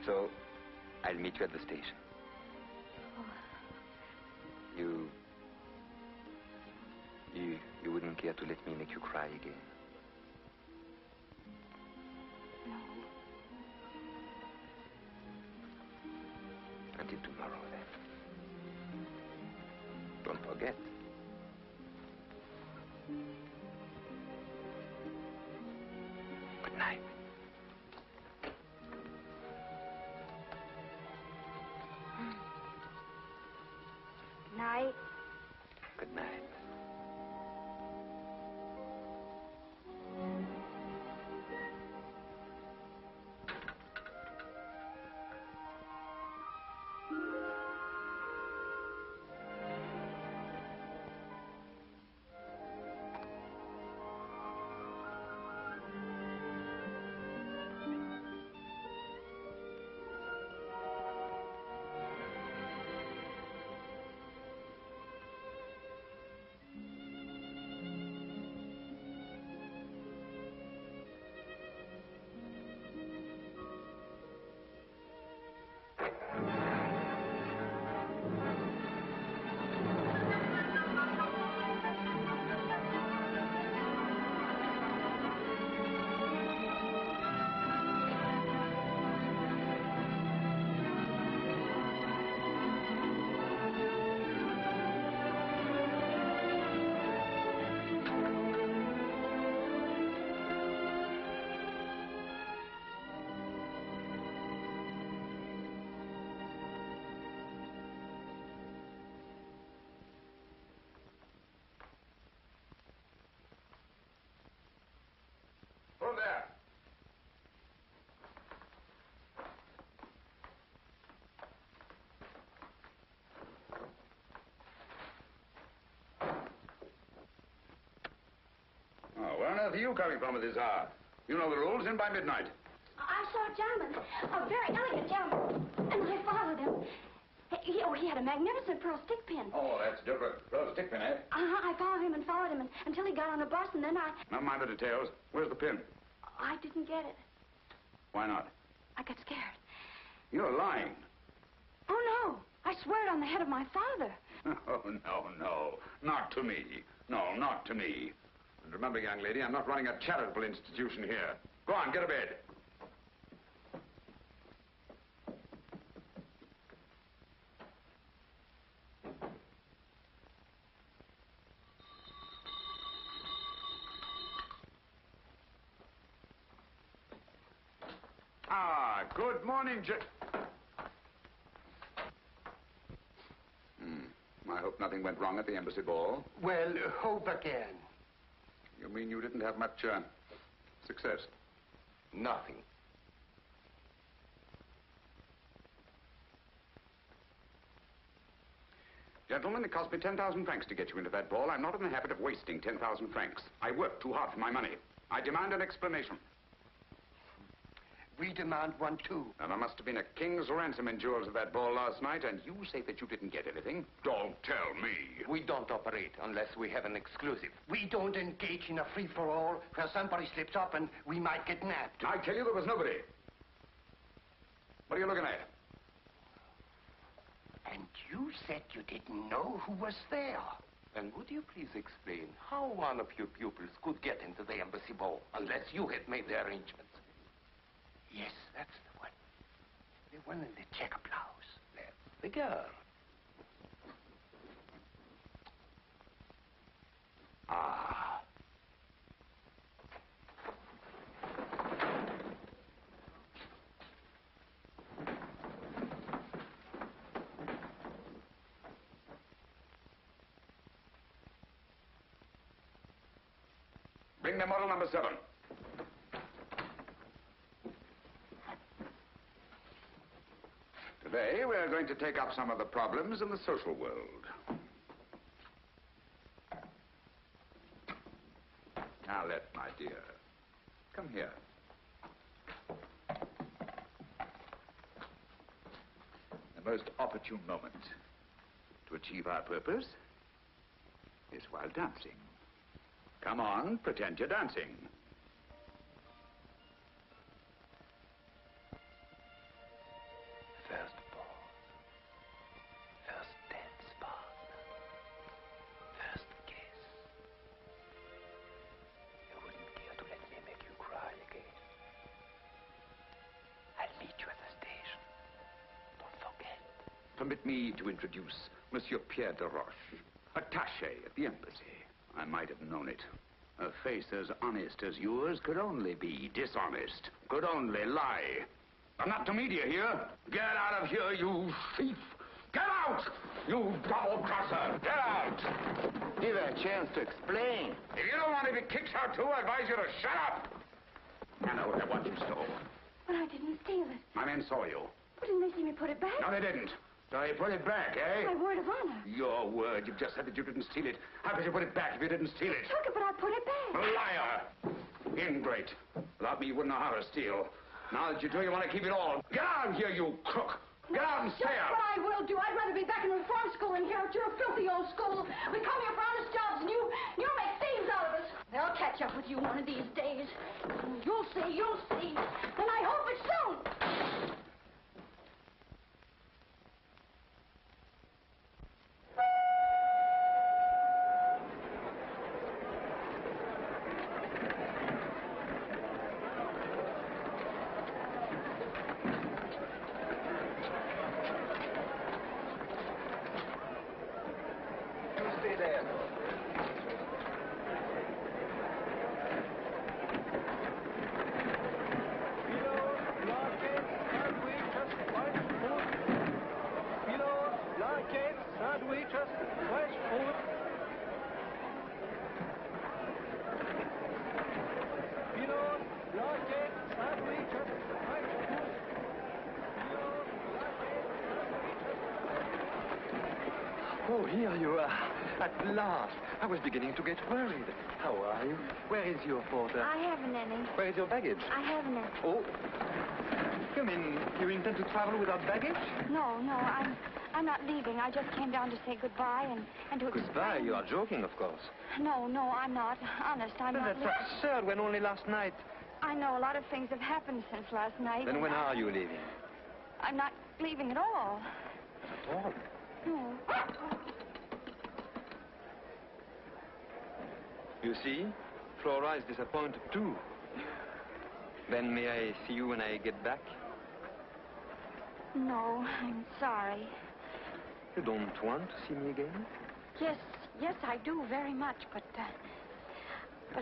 Speaker 10: So, I'll meet you at the station.
Speaker 6: Oh.
Speaker 10: You wouldn't care to let me make you cry again?
Speaker 6: No.
Speaker 10: Until tomorrow, then. Don't forget. Good night.
Speaker 6: Night.
Speaker 10: Good night.
Speaker 1: Who there? Oh, where on earth are you coming from at this hour? You know the rules, in by midnight.
Speaker 6: I saw a gentleman, a very elegant gentleman, and I followed him. He had a magnificent pearl stick pin.
Speaker 1: Oh, that's different. Pearl stick pin, eh?
Speaker 6: I followed him until he got on a bus, and then
Speaker 1: Never mind the details. Where's the pin?
Speaker 6: I didn't get it.
Speaker 1: Why not?
Speaker 6: I got scared.
Speaker 1: You're lying.
Speaker 6: Oh, no. I swear it on the head of my father.
Speaker 1: Oh, no. Not to me. No, not to me. And remember, young lady, I'm not running a charitable institution here. Go on, get to bed. Good morning, I hope nothing went wrong at the embassy ball.
Speaker 5: Well, hope again.
Speaker 1: You mean you didn't have much, success?
Speaker 5: Nothing.
Speaker 1: Gentlemen, it cost me 10,000 francs to get you into that ball. I'm not in the habit of wasting 10,000 francs. I worked too hard for my money. I demand an explanation.
Speaker 5: We demand one, too.
Speaker 1: Now, there must have been a king's ransom in jewels at that ball last night, and you say that you didn't get anything? Don't tell me.
Speaker 5: We don't operate unless we have an exclusive. We don't engage in a free-for-all where somebody slips up and we might get nabbed.
Speaker 1: I tell you, there was nobody. What are you looking at?
Speaker 5: And you said you didn't know who was there.
Speaker 13: And would you please explain how one of your pupils could get into the embassy ball unless you had made the arrangements?
Speaker 5: Yes, that's the one. The one in the checker blouse.
Speaker 13: That's the girl.
Speaker 1: Ah. Bring me model number 7. Today, we're going to take up some of the problems in the social world. Now, Let, my dear, come here. The most opportune moment to achieve our purpose is while dancing. Come on, pretend you're dancing.
Speaker 10: First ball. First dance partner. First kiss. You wouldn't care to let me make you cry again. I'll meet you at the station. Don't forget.
Speaker 1: Permit me to introduce Monsieur Pierre de Roche, attaché at the embassy. I might have known it. A face as honest as yours could only be dishonest, could only lie. I'm not to media here. Get out of here, you thief! Get out! You double-crosser! Get out!
Speaker 4: Give her a chance to explain.
Speaker 1: If you don't want to be kicked out too, I advise you to shut up! I know what I want you stole.
Speaker 6: But I didn't steal it.
Speaker 1: My men saw you.
Speaker 6: But didn't they see me put it back?
Speaker 1: No, they didn't. So you put it back, eh?
Speaker 6: My word of honor.
Speaker 1: Your word. You've just said that you didn't steal it. How could you put it back if you didn't steal it?
Speaker 6: I took it, but I put it back.
Speaker 1: Liar! Ingrate. Without me, you wouldn't know how to steal. Now that you do, you want to keep it all. Get out of here, you crook! Get out and stay out!
Speaker 6: What I will do. I'd rather be back in reform school than here at your filthy old school. We come here for honest jobs, and you make thieves out of us. They'll catch up with you one of these days. You'll see, and I hope it's soon.
Speaker 10: Oh, here you are. At last. I was beginning to get worried. How are you? Where is your porter?
Speaker 6: I haven't any.
Speaker 10: Where is your baggage?
Speaker 6: I haven't any.
Speaker 10: Oh. You mean you intend to travel without baggage?
Speaker 6: No, I'm not leaving. I just came down to say goodbye and to
Speaker 10: Goodbye? You are joking, of course.
Speaker 6: No, I'm not. Honest, I'm not
Speaker 10: That's
Speaker 6: leaving.
Speaker 10: absurd when only last night.
Speaker 6: I know a lot of things have happened since last night.
Speaker 10: Then when are you leaving?
Speaker 6: I'm not leaving at all.
Speaker 10: At all?
Speaker 6: No.
Speaker 10: You see, Flora is disappointed too. Then may I see you when I get back?
Speaker 6: No, I'm sorry.
Speaker 10: You don't want to see me again?
Speaker 6: Yes, I do very much, but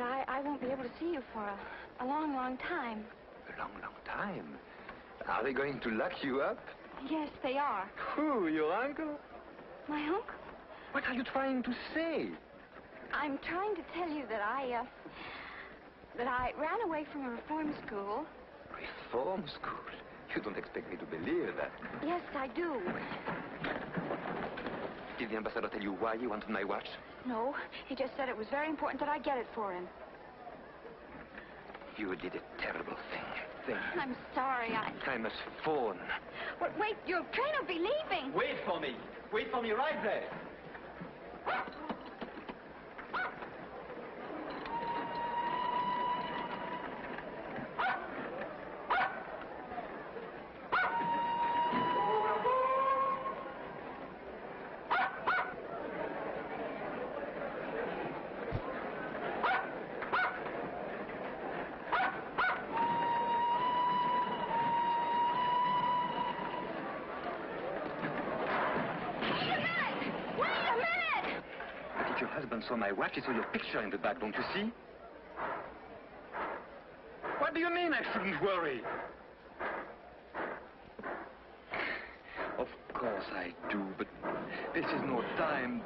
Speaker 6: I won't be able to see you for a long, long time.
Speaker 10: A long, long time? Are they going to lock you up?
Speaker 6: Yes, they are.
Speaker 10: Who, your uncle?
Speaker 6: My uncle?
Speaker 10: What are you trying to say?
Speaker 6: I'm trying to tell you that I ran away from a reform school.
Speaker 10: Reform school? You don't expect me to believe that.
Speaker 6: Yes, I do.
Speaker 10: Did the ambassador tell you why he wanted my watch?
Speaker 6: No, he just said it was very important that I get it for him.
Speaker 10: You did a terrible thing.
Speaker 6: I'm sorry,
Speaker 10: I must phone.
Speaker 6: But wait, your train will be leaving.
Speaker 10: Wait for me. Wait for me right there. Saw my watch, he saw your picture in the bag, don't you see? What do you mean I shouldn't worry? Of course I do, but this is no time.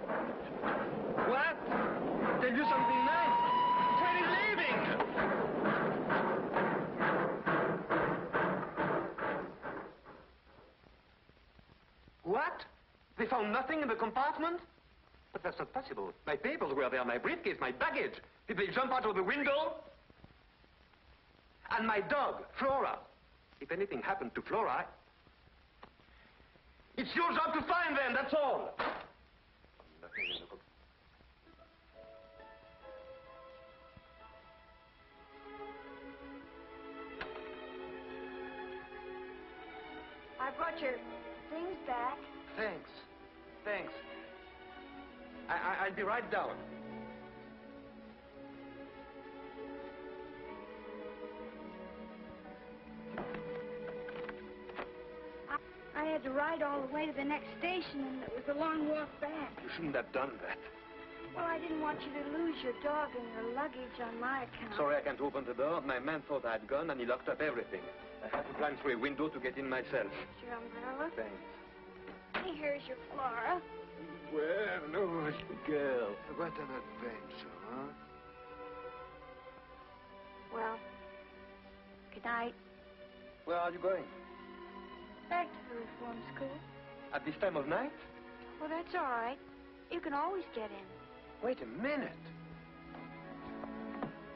Speaker 10: What? Tell you something nice? Train is leaving! What? They found nothing in the compartment? But that's not possible. My papers were there, my briefcase, my baggage. Did they jump out of the window? And my dog, Flora. If anything happened to Flora, it's your job to find them, that's all.
Speaker 6: brought your things back.
Speaker 10: Thanks. Thanks. I'll be right down.
Speaker 6: I had to ride all the way to the next station, and it was a long walk back.
Speaker 10: You shouldn't have done that.
Speaker 6: Well, I didn't want you to lose your dog and your luggage on my account.
Speaker 10: Sorry I can't open the door. My man thought I had gone, and he locked up everything. I had to climb through a window to get in myself.
Speaker 6: Your umbrella?
Speaker 10: Thanks.
Speaker 6: Hey, here's your Flora.
Speaker 10: Well, no, little girl.
Speaker 5: What an adventure, huh?
Speaker 6: Well, good night.
Speaker 10: Where are you going?
Speaker 6: Back to the reform school.
Speaker 10: At this time of night?
Speaker 6: Well, that's all right. You can always get in.
Speaker 10: Wait a minute.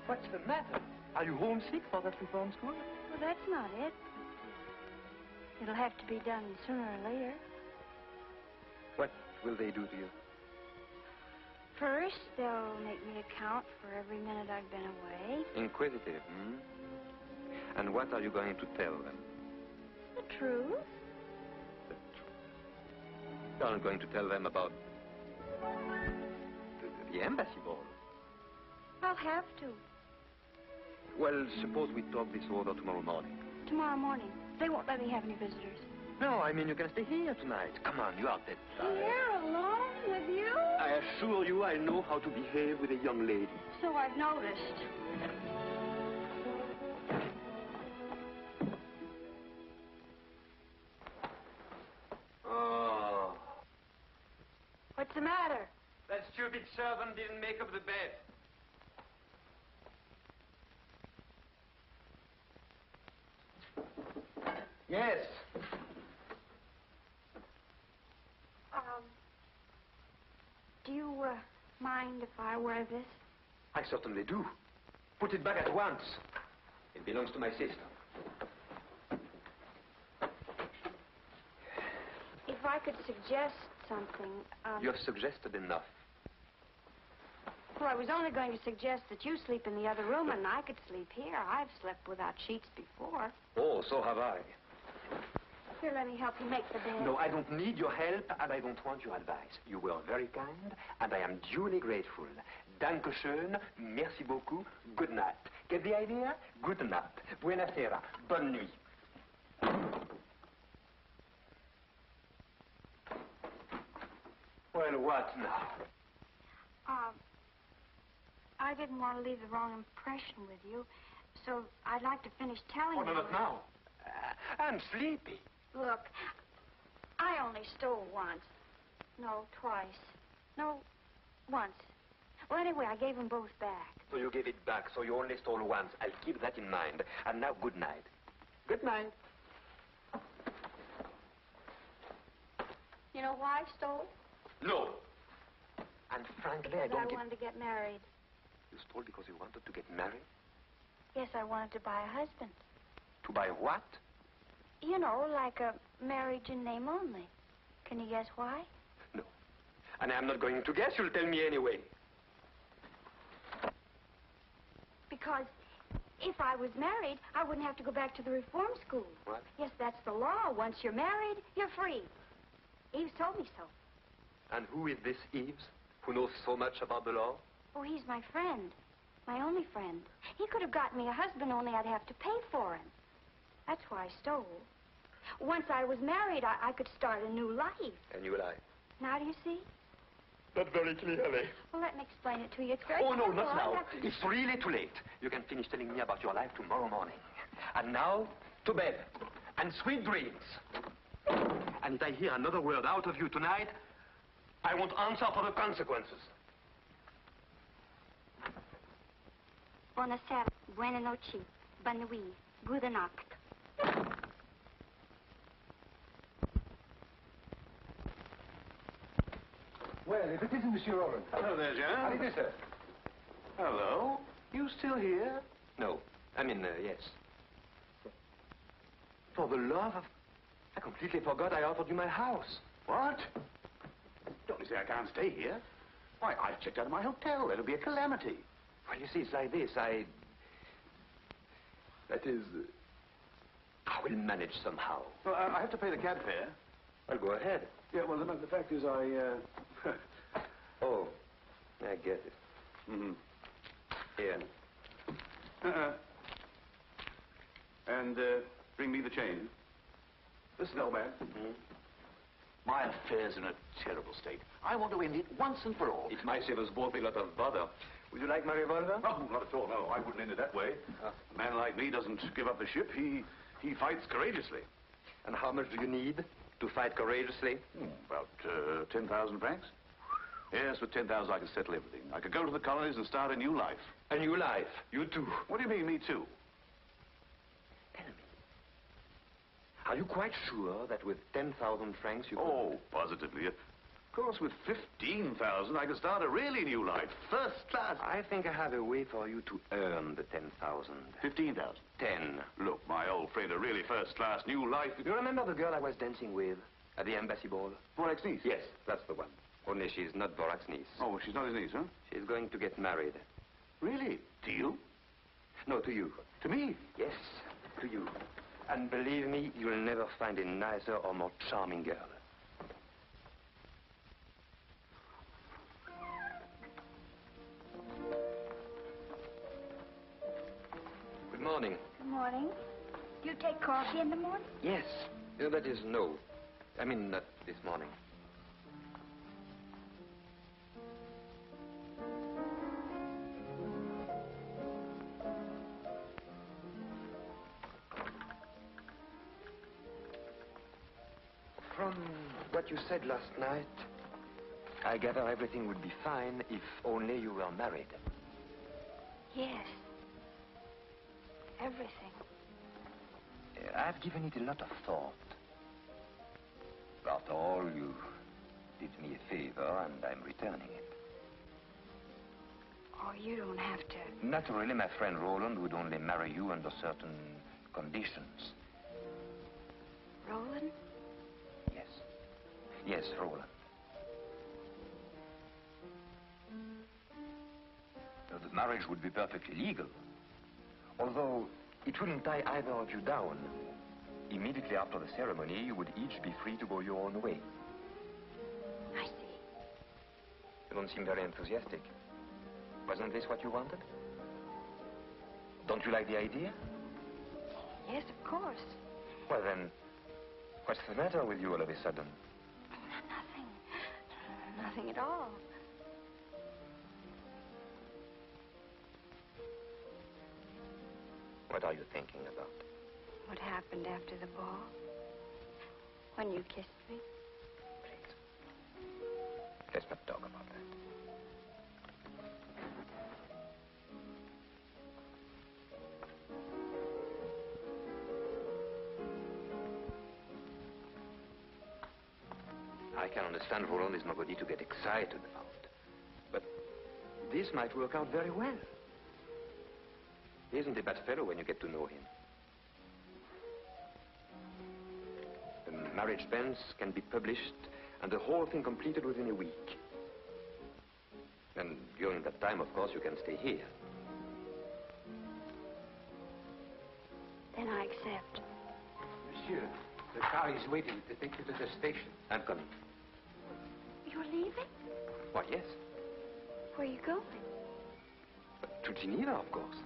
Speaker 10: What's the matter? Are you homesick for that reform school?
Speaker 6: Well, that's not it. It'll have to be done sooner or later.
Speaker 10: What will they do to you?
Speaker 6: First, they'll make me account for every minute I've been away.
Speaker 10: Inquisitive, hmm? And what are you going to tell them?
Speaker 6: The truth.
Speaker 10: You're not going to tell them about the embassy ball.
Speaker 6: I'll have to.
Speaker 10: Well, suppose we talk this over tomorrow morning.
Speaker 6: Tomorrow morning. They won't let me have any visitors.
Speaker 10: No, I mean you can stay here tonight. Come on, you are dead tired.
Speaker 6: Here, alone with you?
Speaker 10: I assure you I know how to behave with a young lady.
Speaker 6: So I've noticed.
Speaker 10: Oh.
Speaker 6: What's the matter?
Speaker 10: That stupid servant didn't make up the bed. Yes.
Speaker 6: Do you, mind if I wear this?
Speaker 10: I certainly do. Put it back at once. It belongs to my sister.
Speaker 6: If I could suggest something,
Speaker 10: You have suggested enough.
Speaker 6: Well, I was only going to suggest that you sleep in the other room and I could sleep here. I've slept without sheets before.
Speaker 10: Oh, so have I.
Speaker 6: Here, let me help you make the bed.
Speaker 10: No, I don't need your help, and I don't want your advice. You were very kind, and I am duly grateful. Dankeschön, merci beaucoup, good night. Get the idea? Good night. Buonasera, bonne nuit. Well, what now?
Speaker 6: I didn't want to leave the wrong impression with you, so I'd like to finish telling you.
Speaker 10: Oh, no, not now. I'm sleepy.
Speaker 6: Look, I only stole once. No, twice. No, once. Well, anyway, I gave them both back.
Speaker 10: So you gave it back, so you only stole once. I'll keep that in mind. And now, good night. Good night.
Speaker 6: You know why I stole?
Speaker 10: No. And frankly, I
Speaker 6: Because
Speaker 10: don't
Speaker 6: I wanted to get married.
Speaker 10: You stole because you wanted to get married?
Speaker 6: Yes, I wanted to buy a husband.
Speaker 10: To buy what?
Speaker 6: You know, like a marriage in name only. Can you guess why?
Speaker 10: No. And I'm not going to guess. You'll tell me anyway.
Speaker 6: Because if I was married, I wouldn't have to go back to the reform school.
Speaker 10: What?
Speaker 6: Yes, that's the law. Once you're married, you're free. Eves told me so.
Speaker 10: And who is this Eves, who knows so much about the law?
Speaker 6: Oh, he's my friend. My only friend. He could have gotten me a husband, only I'd have to pay for him. That's why I stole. Once I was married, I could start a new life.
Speaker 10: A new life.
Speaker 6: Now do you see?
Speaker 10: Not very clearly.
Speaker 6: Well, let me explain it to you. It's very
Speaker 10: Oh, no,
Speaker 6: simple.
Speaker 10: not
Speaker 6: I'll
Speaker 10: now.
Speaker 6: have to-
Speaker 10: It's really too late. You can finish telling me about your life tomorrow morning. And now, to bed. And sweet dreams. And if I hear another word out of you tonight, I won't answer for the consequences.
Speaker 6: Buonasera, buona noche, bonne nuit, gute Nacht.
Speaker 5: Well, if it isn't Monsieur Owen.
Speaker 13: Hello there, John.
Speaker 5: How do you do, sir?
Speaker 13: Hello. You still here?
Speaker 10: No. I mean, yes. For the love of... I completely forgot I offered you my house.
Speaker 1: What? Don't you say I can't stay here? Why, I've checked out of my hotel. It'll be a calamity.
Speaker 10: Well, you see, it's like this. That is... We'll manage somehow.
Speaker 14: Well, I have to pay the cab fare.
Speaker 10: Well, go ahead.
Speaker 14: Yeah, well, the fact is I,
Speaker 10: Oh, I get it.
Speaker 14: Mm-hmm.
Speaker 10: Here.
Speaker 14: And, bring me the change. Listen, old man. My affair's in a terrible state. I want to end it once and for all.
Speaker 10: It might save us both a lot of bother. Would you like my revolver?
Speaker 14: No, not at all, no. I wouldn't end it that way. A man like me doesn't give up the ship. He fights courageously.
Speaker 10: And how much do you need to fight courageously?
Speaker 14: About 10,000 francs. Yes, with 10,000 I could settle everything. I could go to the colonies and start a new life.
Speaker 10: A new life? You too?
Speaker 14: What do you mean, me too?
Speaker 10: Tell me. Are you quite sure that with 10,000 francs you could...
Speaker 14: Oh, positively. Of course, with 15,000 I could start a really new life. First class.
Speaker 10: I think I have a way for you to earn the 10,000.
Speaker 14: 15,000?
Speaker 10: 10.
Speaker 14: Look, my old friend, a really first-class new life...
Speaker 10: You remember the girl I was dancing with at the embassy ball?
Speaker 14: Vorak's niece?
Speaker 10: Yes, that's the one. Only she's not Vorak's niece.
Speaker 14: Oh, she's not his niece, huh?
Speaker 10: She's going to get married.
Speaker 14: Really? To you?
Speaker 10: No, to you.
Speaker 14: To me?
Speaker 10: Yes, to you. And believe me, you'll never find a nicer or more charming girl. Good morning.
Speaker 6: Good morning. Do you take coffee in the morning?
Speaker 10: Yes. That is no. I mean, not this morning. From what you said last night, I gather everything would be fine if only you were married.
Speaker 6: Yes. Everything.
Speaker 10: I've given it a lot of thought. After all, you did me a favor, and I'm returning it.
Speaker 6: Oh, you don't have to.
Speaker 10: Naturally, my friend Roland would only marry you under certain conditions.
Speaker 6: Roland?
Speaker 10: Yes. Yes, Roland. The marriage would be perfectly legal. Although it wouldn't tie either of you down. Immediately after the ceremony, you would each be free to go your own way.
Speaker 6: I see.
Speaker 10: You don't seem very enthusiastic. Wasn't this what you wanted? Don't you like the idea?
Speaker 6: Yes, of course.
Speaker 10: Well, then, what's the matter with you all of a sudden?
Speaker 6: Nothing. Nothing at all.
Speaker 10: What are you thinking about?
Speaker 6: What happened after the ball? When you kissed me?
Speaker 10: Please. Let's not talk about that. I can understand Roland is nobody to get excited about. But this might work out very well. He isn't a bad fellow when you get to know him. The marriage banns can be published and the whole thing completed within a week. And during that time, of course, you can stay here.
Speaker 6: Then I accept.
Speaker 7: Monsieur, the car is waiting to take you to the station.
Speaker 10: I'm coming.
Speaker 6: You're leaving?
Speaker 10: Why, yes.
Speaker 6: Where are you going?
Speaker 10: To Geneva, of course.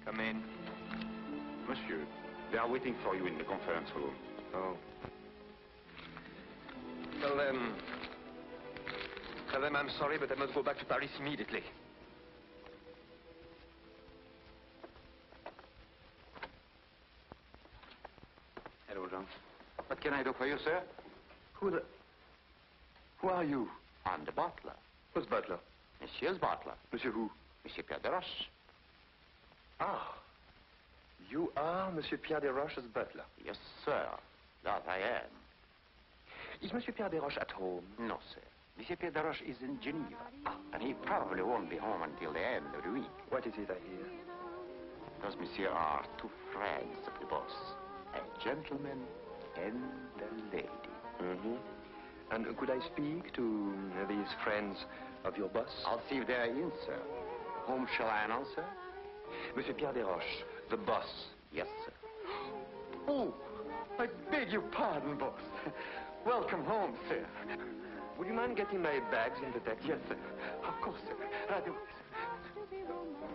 Speaker 10: Come in.
Speaker 1: Monsieur, they are waiting for you in the conference room.
Speaker 10: Oh. Well, tell them I'm sorry, but I must go back to Paris immediately.
Speaker 4: Jean. What can I do for you, sir?
Speaker 14: Who are you?
Speaker 4: I'm the butler.
Speaker 14: Who's butler?
Speaker 4: Monsieur's butler.
Speaker 14: Monsieur who?
Speaker 4: Monsieur Pierre de Roche.
Speaker 14: Ah. You are Monsieur Pierre de Roche's butler?
Speaker 4: Yes, sir. That I am.
Speaker 14: Is Monsieur Pierre de Roche at home?
Speaker 4: No, sir. Monsieur Pierre de Roche is in Geneva. And he probably won't be home until the end of the week.
Speaker 14: What is it I hear?
Speaker 4: Those monsieur are two friends of the boss. A gentleman and a lady.
Speaker 14: Mm-hmm. And could I speak to these friends of your boss?
Speaker 4: I'll see if they're in, sir. Whom shall I announce, sir?
Speaker 14: Monsieur Pierre de Roche, the boss.
Speaker 4: Yes, sir.
Speaker 14: Oh, I beg your pardon, boss. Welcome home, sir. Would you mind getting my bags in the taxi? Yes, sir. Of course, sir. I do.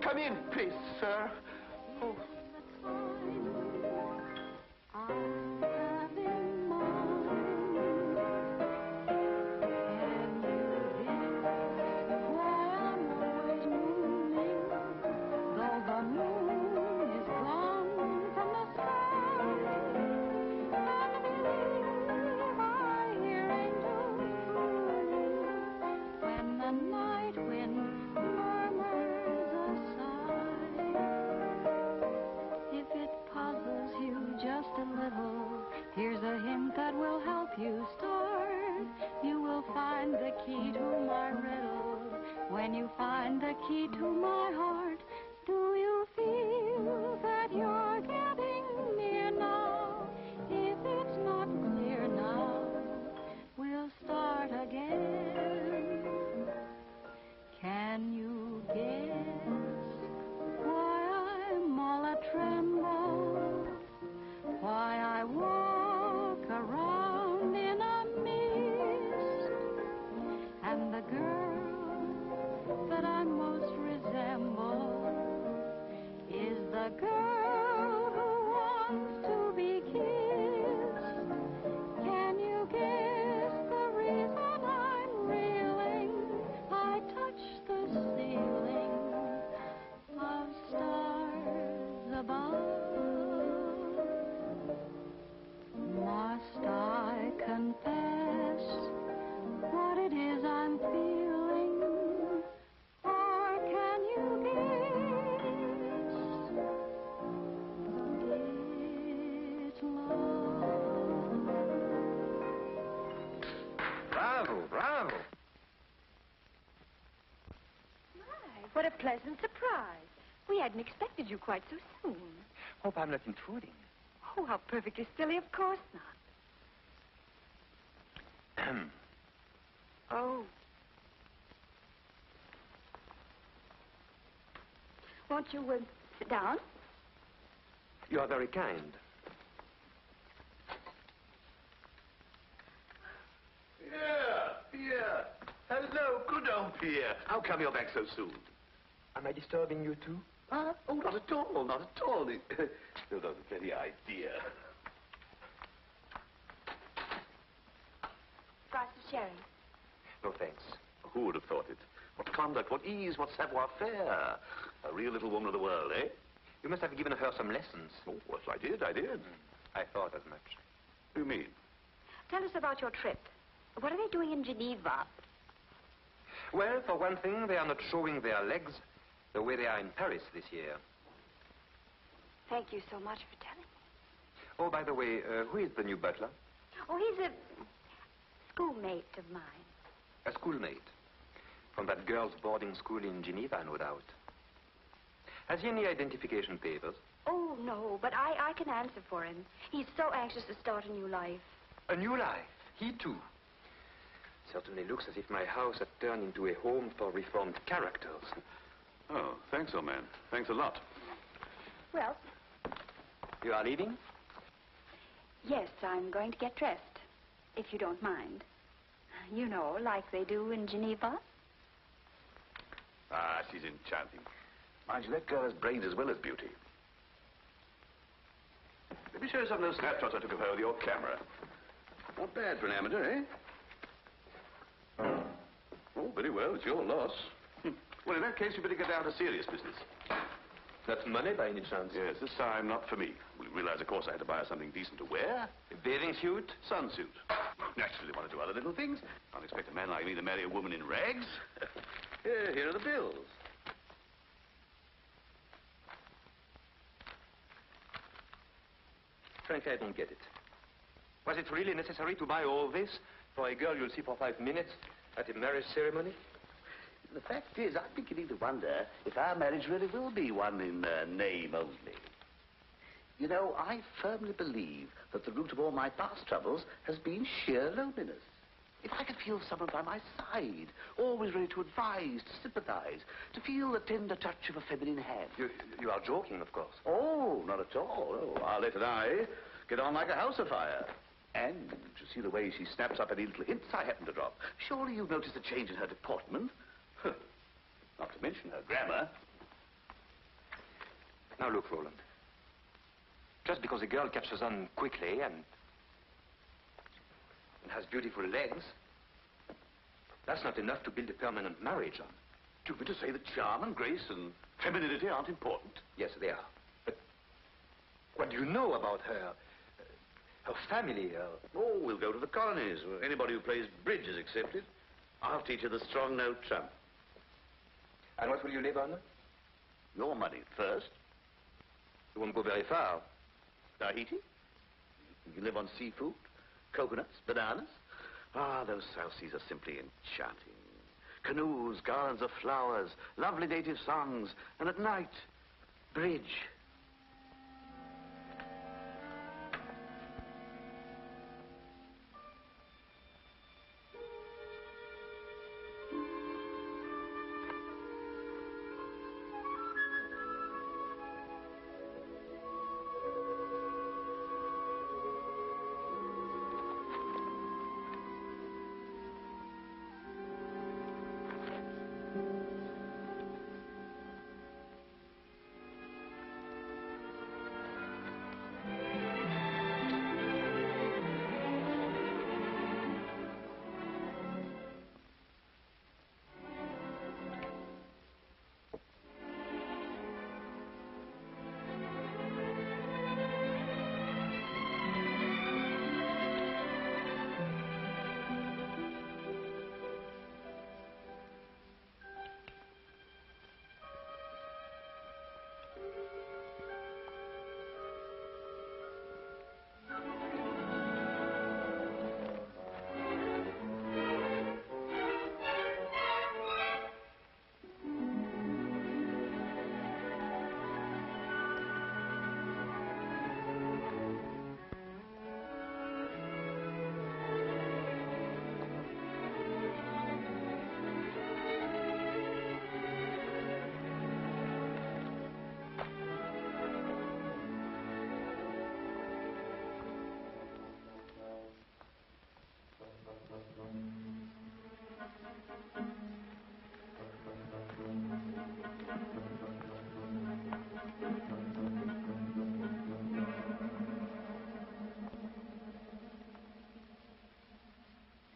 Speaker 14: Come in, please, sir. Oh.
Speaker 15: Here's a hint that will help you start. You will find the key to my riddle. When you find the key to my heart, do you feel that you're getting near now? If it's not clear now, we'll start again. Can you guess why I'm all a tremble? Why I walk around in a mist, and the girl that I most resemble is the girl who wants to be kissed. Can you guess the reason I'm reeling? I touch the ceiling of stars above. Must I confess what it is I'm feeling? Or can you guess? It's love.
Speaker 14: Bravo, bravo.
Speaker 6: My, what a pleasant surprise. We hadn't expected you quite so soon.
Speaker 14: Hope I'm not intruding.
Speaker 6: Oh, how perfectly silly. Of course not. Oh. Won't you sit down?
Speaker 14: You are very kind.
Speaker 5: Pierre. Hello, good old Pierre. How come you're back so soon?
Speaker 14: Am I disturbing you too?
Speaker 5: Oh, not at all, not at all. Still not the very idea.
Speaker 6: Glass of sherry.
Speaker 14: No, thanks.
Speaker 5: Who would have thought it? What conduct, what ease, what savoir-faire. A real little woman of the world, eh?
Speaker 14: You must have given her some lessons.
Speaker 5: Oh, yes, I did.
Speaker 14: I thought as much.
Speaker 5: What do you mean?
Speaker 6: Tell us about your trip. What are they doing in Geneva?
Speaker 14: Well, for one thing, they are not showing their legs the way they are in Paris this year.
Speaker 6: Thank you so much for telling me.
Speaker 14: Oh, by the way, who is the new butler?
Speaker 6: Oh, he's a schoolmate of mine.
Speaker 14: A schoolmate. From that girls' boarding school in Geneva, no doubt. Has he any identification papers?
Speaker 6: Oh, no, but I can answer for him. He's so anxious to start a new life.
Speaker 14: A new life? He too? Certainly looks as if my house had turned into a home for reformed characters.
Speaker 5: Oh, thanks, old man. Thanks a lot.
Speaker 6: Well?
Speaker 14: You are leaving?
Speaker 6: Yes, I'm going to get dressed, if you don't mind. You know, like they do in Geneva.
Speaker 5: Ah, she's enchanting. Mind you, that girl has brains as well as beauty. Let me show you some of those snapshots I took of her with your camera. Not bad for an amateur, eh? Oh, very well. It's your loss. Well, in that case, you better get down to serious business.
Speaker 14: That's money by any chance?
Speaker 5: Yes, this time not for me. Will you
Speaker 16: realize, of course, I had to buy her something decent to wear.
Speaker 10: A bathing suit?
Speaker 16: Sunsuit. Naturally, they want to do other little things. Can't expect a man like me to marry a woman in rags. Here are the bills.
Speaker 10: Frankly, I don't get it. Was it really necessary to buy all this for a girl you'll see for 5 minutes at a marriage ceremony?
Speaker 11: The fact is, I'm beginning to wonder if our marriage really will be one in name only. You know, I firmly believe that the root of all my past troubles has been sheer loneliness. If I could feel someone by my side, always ready to advise, to sympathize, to feel the tender touch of a feminine hand.
Speaker 10: You are joking, of course.
Speaker 11: Oh, not at all.
Speaker 16: Oh, Arlette and I get on like a house afire.
Speaker 11: And to see the way she snaps up any little hints I happen to drop. Surely you've noticed a change in her deportment. Not to mention her grammar.
Speaker 10: Now look, Roland. Just because a girl catches on quickly and has beautiful legs, that's not enough to build a permanent marriage on.
Speaker 16: Do you mean to say that charm and grace and femininity aren't important?
Speaker 10: Yes, they are. But what do you know about her? Her family,
Speaker 16: Oh, we'll go to the colonies. Anybody who plays bridge is accepted. I'll teach her the strong note trump.
Speaker 10: And what will you live on?
Speaker 16: Your money first.
Speaker 10: You won't go very far.
Speaker 16: Tahiti? You live on seafood, coconuts, bananas. Ah, those South Seas are simply enchanting. Canoes, garlands of flowers, lovely native songs, and at night, bridge.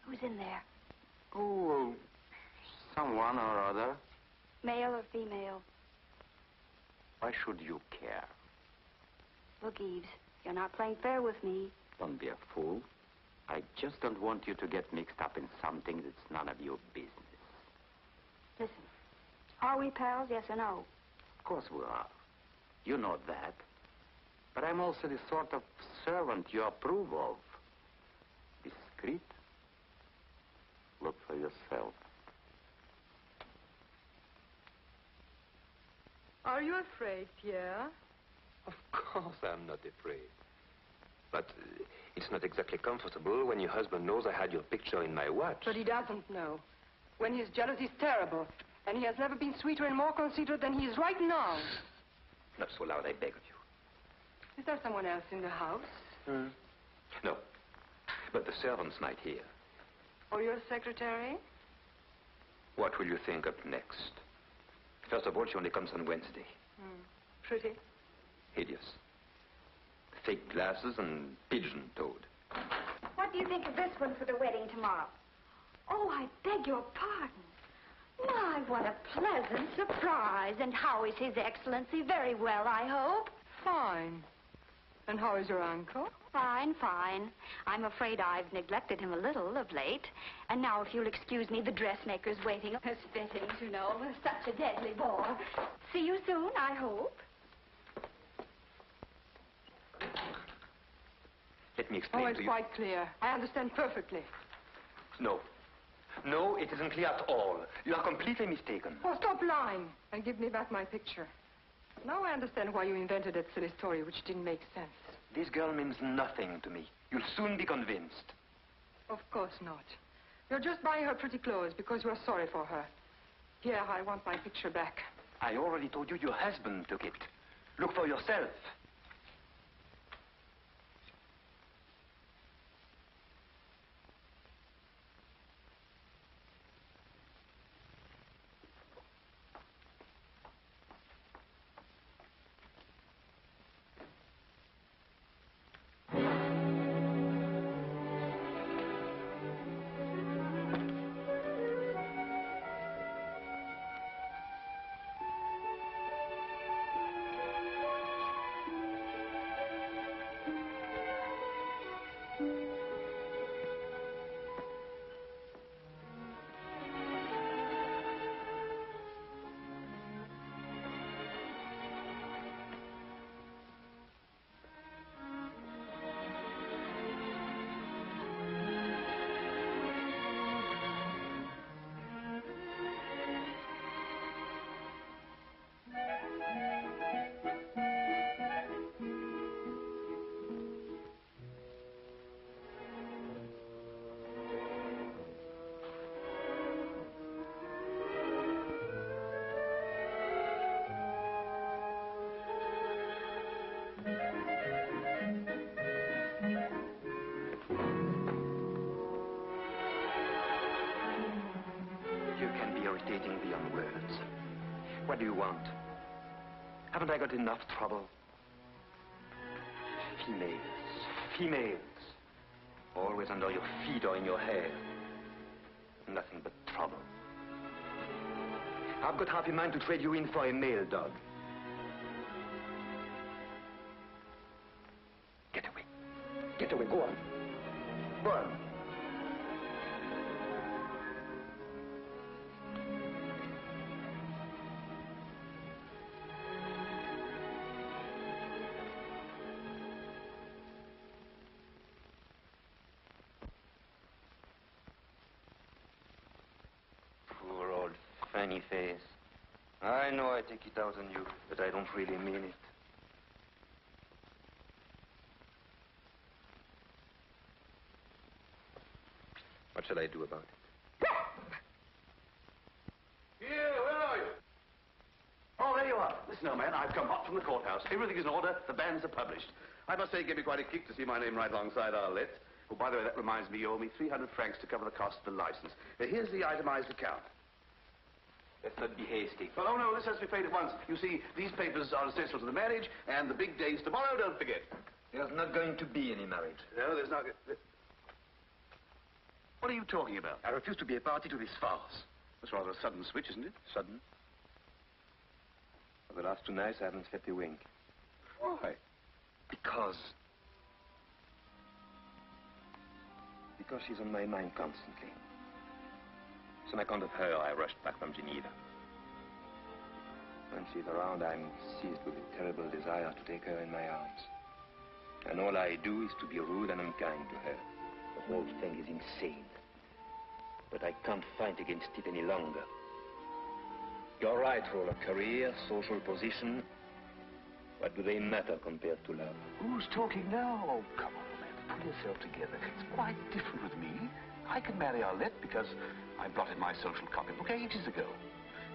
Speaker 6: Who's in there?
Speaker 14: Oh, someone or other.
Speaker 6: Male or female?
Speaker 14: Why should you care?
Speaker 6: Look, Eves, you're not playing fair with me.
Speaker 14: Don't be a fool. I just don't want you to get mixed up in something that's none of your business.
Speaker 6: Listen, are we pals, yes or no?
Speaker 14: Of course we are. You know that. But I'm also the sort of servant you approve of. Discreet. Look for yourself.
Speaker 9: Are you afraid, Pierre?
Speaker 10: Of course I'm not afraid. But it's not exactly comfortable when your husband knows I had your picture in my watch.
Speaker 9: But he doesn't know. When his jealousy is terrible, and he has never been sweeter and more considerate than he is right now.
Speaker 10: Not so loud, I beg of you.
Speaker 9: Is there someone else in the house?
Speaker 10: No. But the servants might hear.
Speaker 9: Or your secretary?
Speaker 10: What will you think up next? First of all, she only comes on Wednesday.
Speaker 9: Pretty.
Speaker 10: Hideous. Fake glasses and pigeon-toed.
Speaker 6: What do you think of this one for the wedding tomorrow? Oh, I beg your pardon. My, what a pleasant surprise. And how is His Excellency? Very well, I hope.
Speaker 9: Fine. And how is your uncle?
Speaker 6: Fine, fine. I'm afraid I've neglected him a little of late. And now, if you'll excuse me, the dressmaker's waiting. His fittings, you know, such a deadly bore. See you soon, I hope.
Speaker 10: Let me explain to
Speaker 9: it's
Speaker 10: you.
Speaker 9: quite clear. I understand perfectly.
Speaker 10: No. No, it isn't clear at all. You are completely mistaken.
Speaker 9: Oh, stop lying and give me back my picture. Now I understand why you invented that silly story, which didn't make sense.
Speaker 10: This girl means nothing to me. You'll soon be convinced.
Speaker 9: Of course not. You're just buying her pretty clothes because you're sorry for her. Pierre, I want my picture back.
Speaker 10: I already told you your husband took it. Look for yourself. Irritating beyond words. What do you want? Haven't I got enough trouble? Females. Always under your feet or in your hair. Nothing but trouble. I've got half a mind to trade you in for a male dog. Get away. Get away. Go on. Go on. Funny face. I know I take it out on you, but I don't really mean it. What shall I do about it?
Speaker 17: Here, where are you? Oh, there you are. Listen, old man, I've come hot from the courthouse. Everything is in order. The banns are published. I must say it gave me quite a kick to see my name right alongside Arlette. Oh, by the way, that reminds me, you owe me 300 francs to cover the cost of the license. Now, here's the itemized account.
Speaker 10: Let's not be hasty.
Speaker 17: Well, oh, no, this has to be paid at once. You see, these papers are essential to the marriage, and the big day's tomorrow, don't forget.
Speaker 10: There's not going to be any marriage.
Speaker 17: No, there's not... What are you talking about?
Speaker 10: I refuse to be a party to this farce.
Speaker 17: That's rather a sudden switch, isn't it?
Speaker 10: Sudden? For the last 2 nights, I haven't slept a wink.
Speaker 17: Why?
Speaker 10: Because she's on my mind constantly. So on account of her, I rushed back from Geneva. When she's around, I'm seized with a terrible desire to take her in my arms. And all I do is to be rude and unkind to her. The whole thing is insane. But I can't fight against it any longer. You're right, Roller. Career, social position. What do they matter compared to love?
Speaker 17: Who's talking now? Oh, come on, man. Pull yourself together. It's quite different with me. I can marry Arlette because I blotted my social copybook ages ago.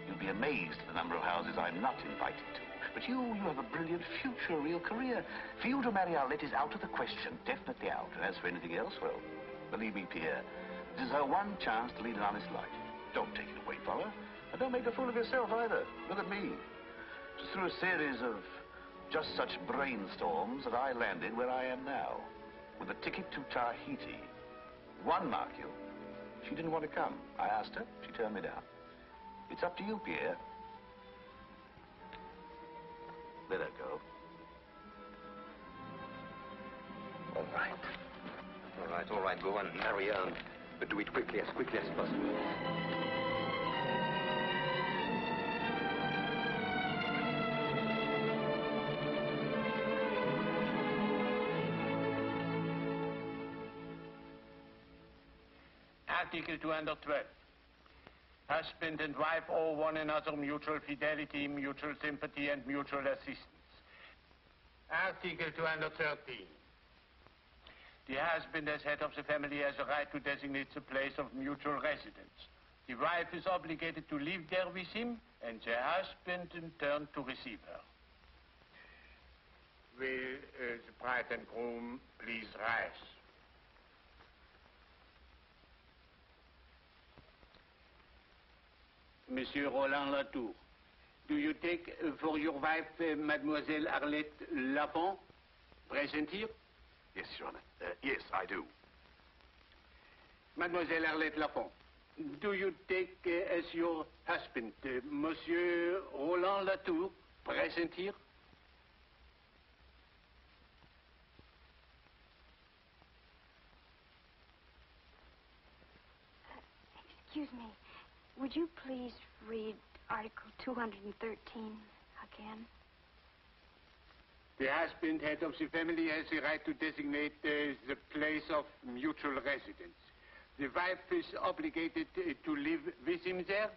Speaker 17: You'll be amazed at the number of houses I'm not invited to. But you have a brilliant future, a real career. For you to marry Arlette is out of the question, definitely out. And as for anything else, well, believe me, Pierre, this is her one chance to lead an honest life. Don't take it away from her. And don't make a fool of yourself either. Look at me. Just through a series of just such brainstorms that I landed where I am now, with a ticket to Tahiti. One, mark you. She didn't want to come. I asked her. She turned me down. It's up to you, Pierre. Let her go.
Speaker 10: All right. All right. Go on, marry her, but do it quickly as possible.
Speaker 18: Article 212. Husband and wife owe one another mutual fidelity, mutual sympathy, and mutual assistance. Article 213. The husband, as head of the family, has a right to designate the place of mutual residence. The wife is obligated to live there with him, and the husband, in turn, to receive her. Will the bride and groom please rise? Monsieur Roland Latour, do you take for your wife Mademoiselle Arlette Lafont, present here?
Speaker 17: Yes, Your Honor. Yes, I do.
Speaker 18: Mademoiselle Arlette Lafont, do you take as your husband Monsieur Roland Latour, present here?
Speaker 6: Excuse me. Would you please read Article 213 again?
Speaker 18: The husband, head of the family, has the right to designate the place of mutual residence. The wife is obligated to live with him there,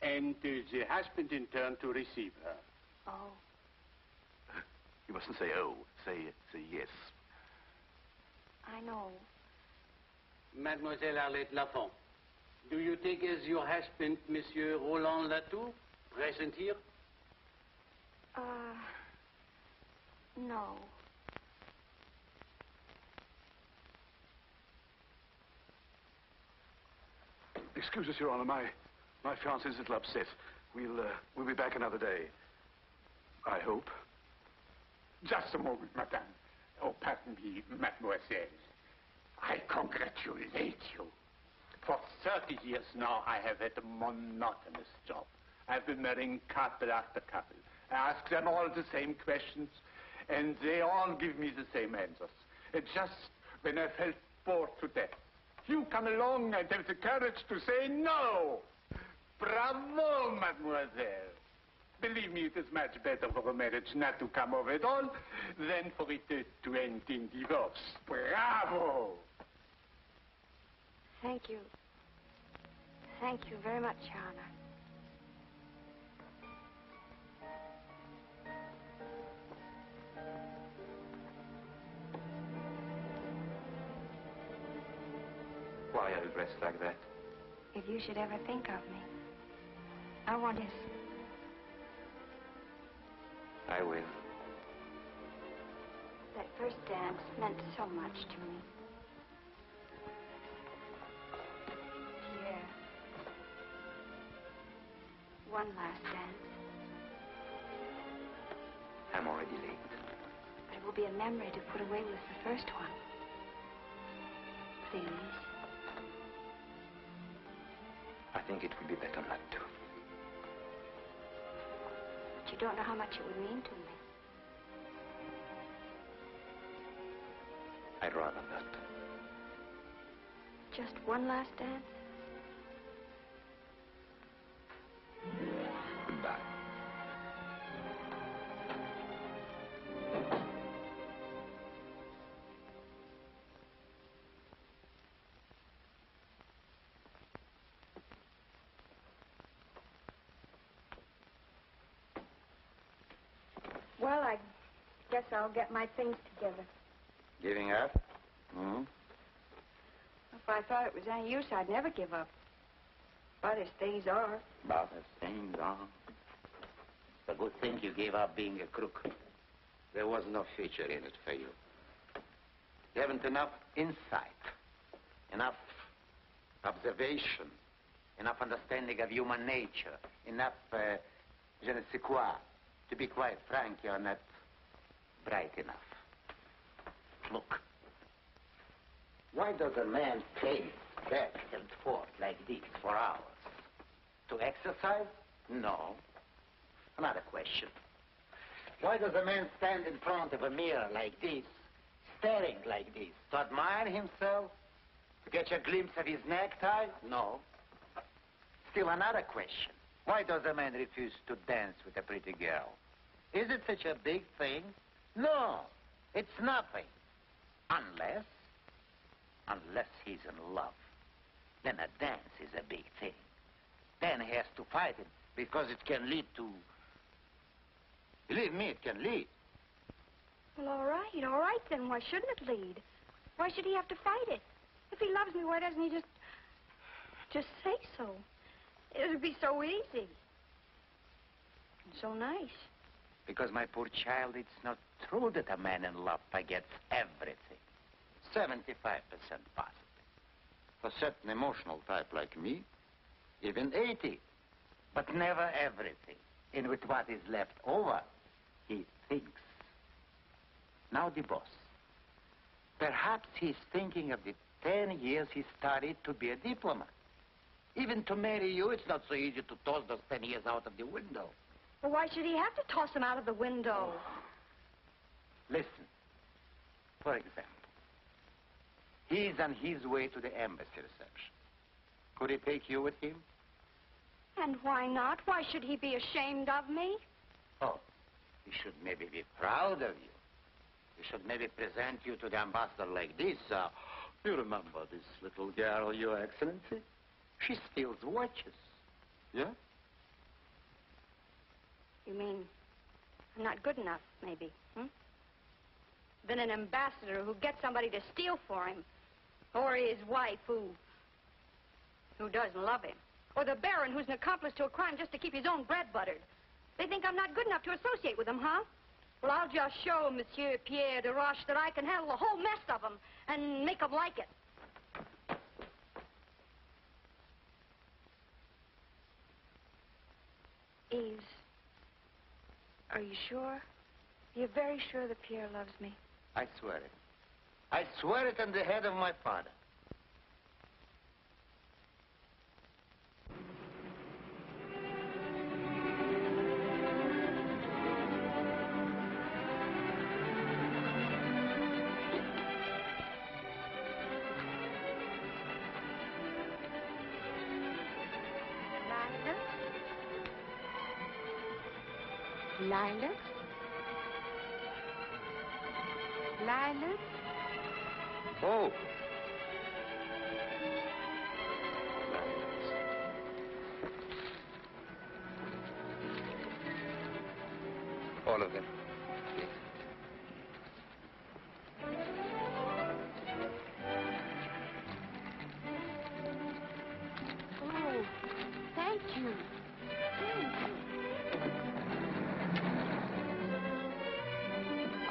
Speaker 18: and the husband, in turn, to receive her.
Speaker 6: Oh.
Speaker 17: You mustn't say oh. Say yes.
Speaker 6: I know.
Speaker 18: Mademoiselle Arlette Lafont, do you take as your husband Monsieur Roland Latour, present here?
Speaker 6: No.
Speaker 17: Excuse us, Your Honor. My fiancé's a little upset. We'll be back another day. I hope.
Speaker 18: Just a moment, madame. Oh, pardon me, mademoiselle. I congratulate you. For 30 years now, I have had a monotonous job. I've been marrying couple after couple. I ask them all the same questions, and they all give me the same answers. And just when I felt bored to death, you come along and have the courage to say no. Bravo, mademoiselle. Believe me, it is much better for a marriage not to come off at all than for it to end in divorce. Bravo!
Speaker 6: Thank you. Thank you very much, Your Honor.
Speaker 10: Why are you dressed like that?
Speaker 6: If you should ever think of me, I want his...
Speaker 10: I will.
Speaker 6: That first dance meant so much to me. Pierre. One last dance.
Speaker 10: I'm already late.
Speaker 6: But it will be a memory to put away with the first one. Please.
Speaker 10: I think it would be better not to.
Speaker 6: But you don't know how much it would mean to me.
Speaker 10: I'd rather not.
Speaker 6: Just one last dance?
Speaker 10: Goodbye.
Speaker 6: Well, I guess I'll get my things together.
Speaker 11: Giving up? Hmm?
Speaker 6: If I thought it was any use, I'd never give up. But as things are...
Speaker 11: But as things are. It's a good thing you gave up being a crook. There was no future in it for you. You haven't enough insight, enough observation, enough understanding of human nature, enough je ne sais quoi. To be quite frank, you're not bright enough. Look. Why does a man pace back and forth like this for hours? To exercise? No. Another question. Why does a man stand in front of a mirror like this,
Speaker 4: staring like this? To admire himself? To get a glimpse of his necktie? No. Still another question. Why does a man refuse to dance with a pretty girl? Is it such a big thing? No, it's nothing. Unless he's in love. Then a dance is a big thing. Then he has to fight it because it can lead to... Believe me, it can lead.
Speaker 6: Well, all right then. Why shouldn't it lead? Why should he have to fight it? If he loves me, why doesn't he just say so? It would be so easy. And so nice.
Speaker 4: Because, my poor child, it's not true that a man in love forgets everything. 75% positive. For certain emotional type like me, even 80. But never everything. And with what is left over, he thinks. Now the boss. Perhaps he's thinking of the 10 years he studied to be a diplomat. Even to marry you, it's not so easy to toss those 10 years out of the window.
Speaker 6: Well, why should he have to toss him out of the window?
Speaker 4: Listen. For example, he's on his way to the embassy reception. Could he take you with him?
Speaker 6: And why not? Why should he be ashamed of me?
Speaker 4: Oh, he should maybe be proud of you. He should maybe present you to the ambassador like this. You remember this little girl, Your Excellency? She steals watches. Yeah?
Speaker 6: You mean I'm not good enough, maybe, Then an ambassador who gets somebody to steal for him. Or his wife who doesn't love him. Or the baron who's an accomplice to a crime just to keep his own bread buttered. They think I'm not good enough to associate with them, huh? Well, I'll just show Monsieur Pierre de Roche that I can handle the whole mess of them and make them like it. Yves, are you sure? You're very sure that Pierre loves me?
Speaker 4: I swear it. I swear it on the head of my father.
Speaker 6: Lilac? Lilac?
Speaker 4: Oh. All of them. Yes.
Speaker 6: Oh, thank you.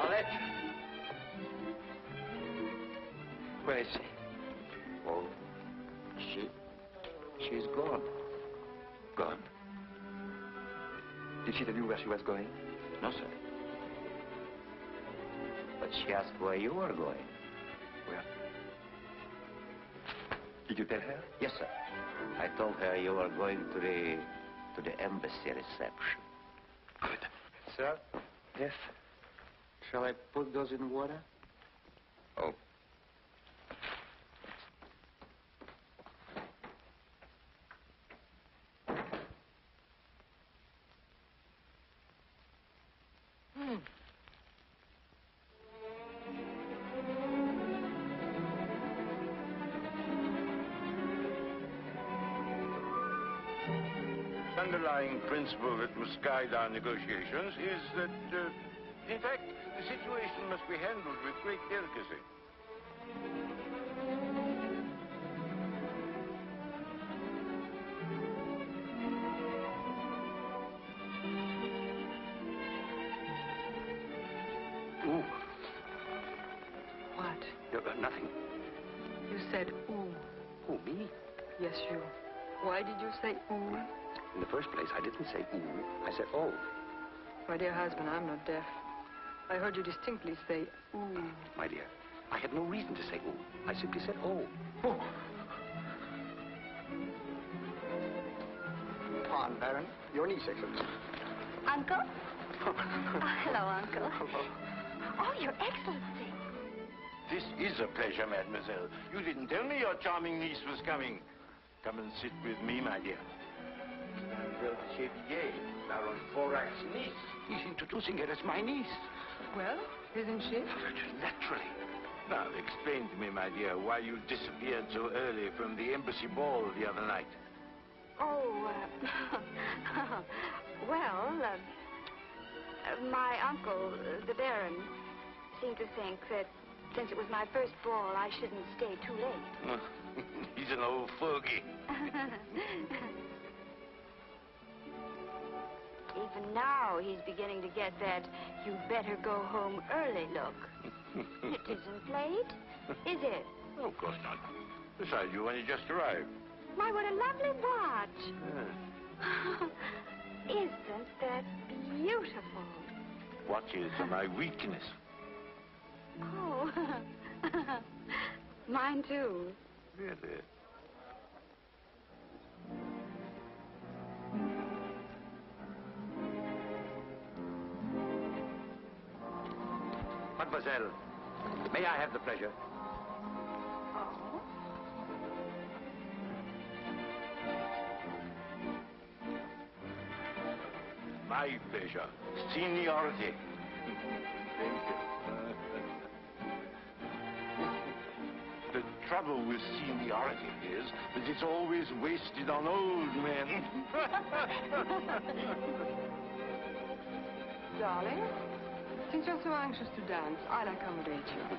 Speaker 4: I'll let you. Where is she? Oh, she's gone. Gone?
Speaker 10: Did she tell you where she was going?
Speaker 4: No, sir. But she asked where you were going.
Speaker 10: Where? Did you tell her?
Speaker 4: Yes, sir. I told her you were going to the embassy reception.
Speaker 10: Good.
Speaker 4: Sir?
Speaker 10: Yes?
Speaker 4: Shall I put those in water?
Speaker 10: Oh.
Speaker 5: The underlying principle that must guide our negotiations is that, in fact, the situation must be handled with great delicacy.
Speaker 11: Ooh.
Speaker 9: What?
Speaker 11: Nothing.
Speaker 9: You said ooh.
Speaker 11: Who, me?
Speaker 9: Yes, you. Why did you say ooh?
Speaker 11: In the first place, I didn't say ooh. I said oh.
Speaker 9: My dear husband, I'm not deaf. I heard you distinctly say ooh.
Speaker 11: My dear, I had no reason to say ooh. I simply said oh. Oh.
Speaker 14: Pardon, Baron. Your niece, Excellency.
Speaker 6: Uncle? Hello, Uncle.
Speaker 14: Hello.
Speaker 6: Oh, Your Excellency.
Speaker 5: This is a pleasure, mademoiselle. You didn't tell me your charming niece was coming. Come and sit with me, my dear. Mademoiselle Chevillier, Baron Forac's niece.
Speaker 11: He's introducing her as my niece.
Speaker 9: Well, isn't she?
Speaker 11: Naturally.
Speaker 5: Now, explain to me, my dear, why you disappeared so early from the embassy ball the other night.
Speaker 6: Oh, well, my uncle, the Baron, seemed to think that since it was my first ball, I shouldn't stay too late.
Speaker 5: He's an old fogey.
Speaker 6: Even now, he's beginning to get that you'd better go home early look. It isn't late, is it?
Speaker 5: Oh, of course not. Besides, you only just arrived.
Speaker 6: My, what a lovely watch. Isn't that beautiful?
Speaker 5: Watches are my weakness.
Speaker 6: Oh, mine too.
Speaker 5: Really?
Speaker 11: Mademoiselle, may I have the pleasure?
Speaker 6: Oh?
Speaker 5: My pleasure. Seniority. Thank you. The trouble with seniority is that it's always wasted on old men.
Speaker 9: Darling, since you're so anxious to dance, I'll accommodate you.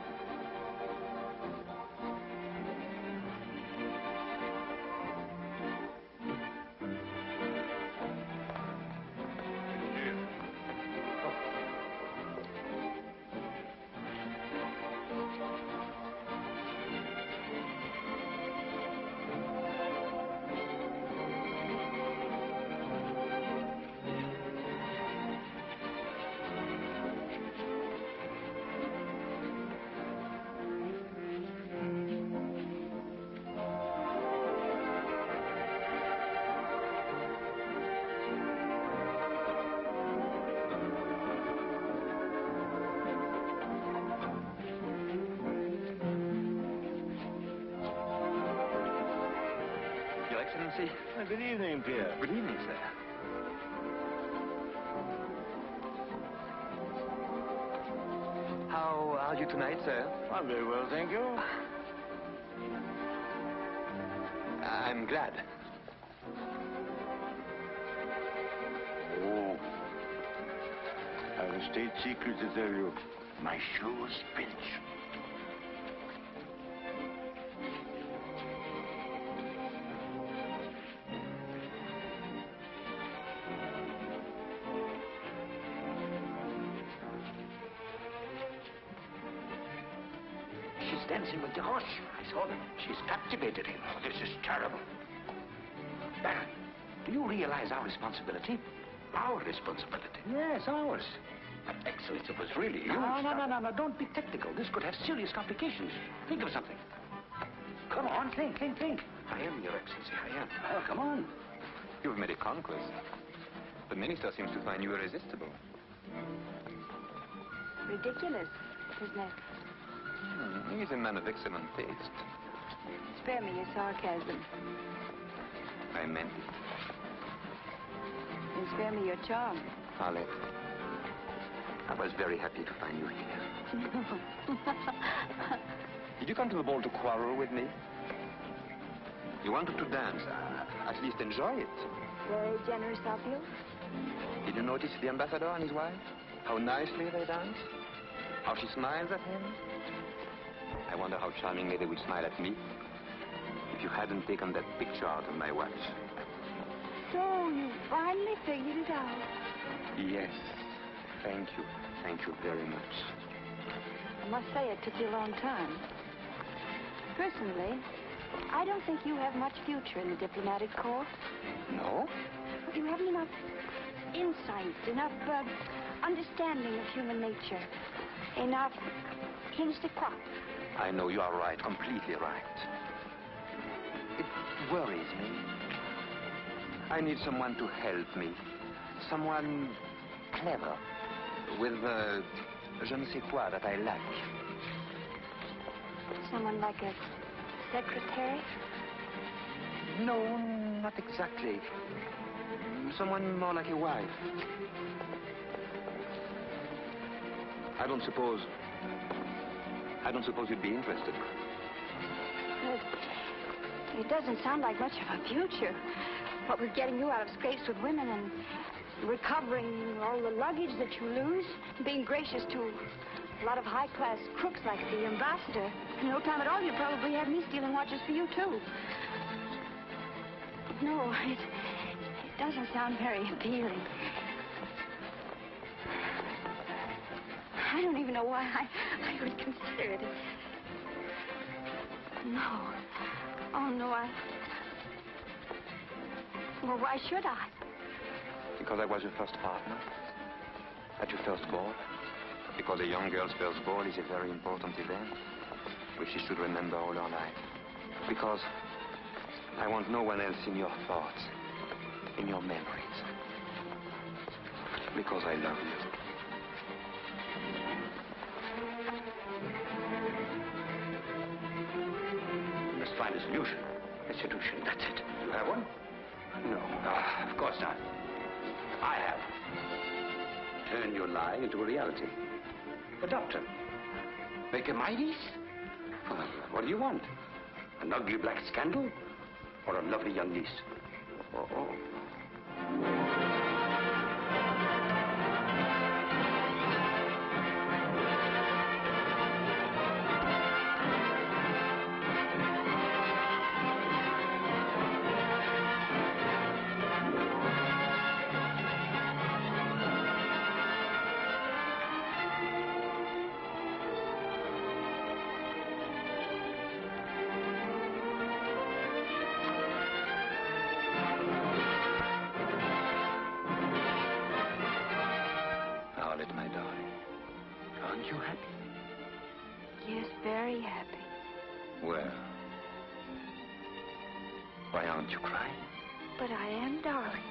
Speaker 10: Excellency.
Speaker 5: Good evening, Pierre.
Speaker 10: Good evening, sir. How are you tonight, sir?
Speaker 5: I'm very well, thank you.
Speaker 10: I'm glad.
Speaker 5: Oh. I have a state secret to tell you. My shoes pinch.
Speaker 11: She's dancing with the horse. I saw them. She's captivated him. Oh, this is terrible. Baron, do you realize our responsibility? Our responsibility.
Speaker 4: Yes, ours.
Speaker 11: But, Excellency, it was really huge.
Speaker 4: No. Don't be technical. This could have serious complications. Think of something. Come on, think.
Speaker 11: I am, Your Excellency, I am.
Speaker 4: Oh, come on.
Speaker 10: You've made a conquest. The minister seems to find you irresistible.
Speaker 6: Ridiculous, isn't it?
Speaker 10: He's a man of excellent taste.
Speaker 6: Spare me your sarcasm.
Speaker 10: I meant it.
Speaker 6: And spare me your charm.
Speaker 10: Arlette, I was very happy to find you here. Did you come to the ball to quarrel with me? You wanted to dance. At least enjoy it.
Speaker 6: Very generous of you.
Speaker 10: Did you notice the ambassador and his wife? How nicely they dance? How she smiles at him? I wonder how charmingly they would smile at me if you hadn't taken that picture out of my watch.
Speaker 6: So you finally figured it out.
Speaker 10: Yes. Thank you. Thank you very much.
Speaker 6: I must say it took you a long time. Personally, I don't think you have much future in the diplomatic corps.
Speaker 10: No?
Speaker 6: You haven't enough insight, enough understanding of human nature, enough instinct.
Speaker 10: I know you are right, completely right. It worries me. I need someone to help me. Someone clever, with je ne sais quoi that I lack.
Speaker 6: Someone like a secretary?
Speaker 10: No, not exactly. Someone more like a wife. I don't suppose you'd be interested.
Speaker 6: It doesn't sound like much of a future. What with getting you out of scrapes with women and recovering all the luggage that you lose, being gracious to a lot of high-class crooks like the ambassador. In no time at all, you'll probably have me stealing watches for you, too. No, it doesn't sound very appealing. I don't even know why I would consider it. No. Oh, no, Well, why should I?
Speaker 10: Because I was your first partner. At your first ball. Because a young girl's first ball is a very important event, which she should remember all her life. Because I want no one else in your thoughts, in your memories. Because I love you.
Speaker 11: You must find a solution. A solution, that's it. You have one? No, of course not. I have. Turn your lie into a reality. A doctor. Make her my niece? Well, what do you want? An ugly black scandal? Or a lovely young niece? Oh.
Speaker 10: Violet, my darling, aren't you happy?
Speaker 6: Yes, very happy.
Speaker 10: Well, why aren't you crying?
Speaker 6: But I am, darling.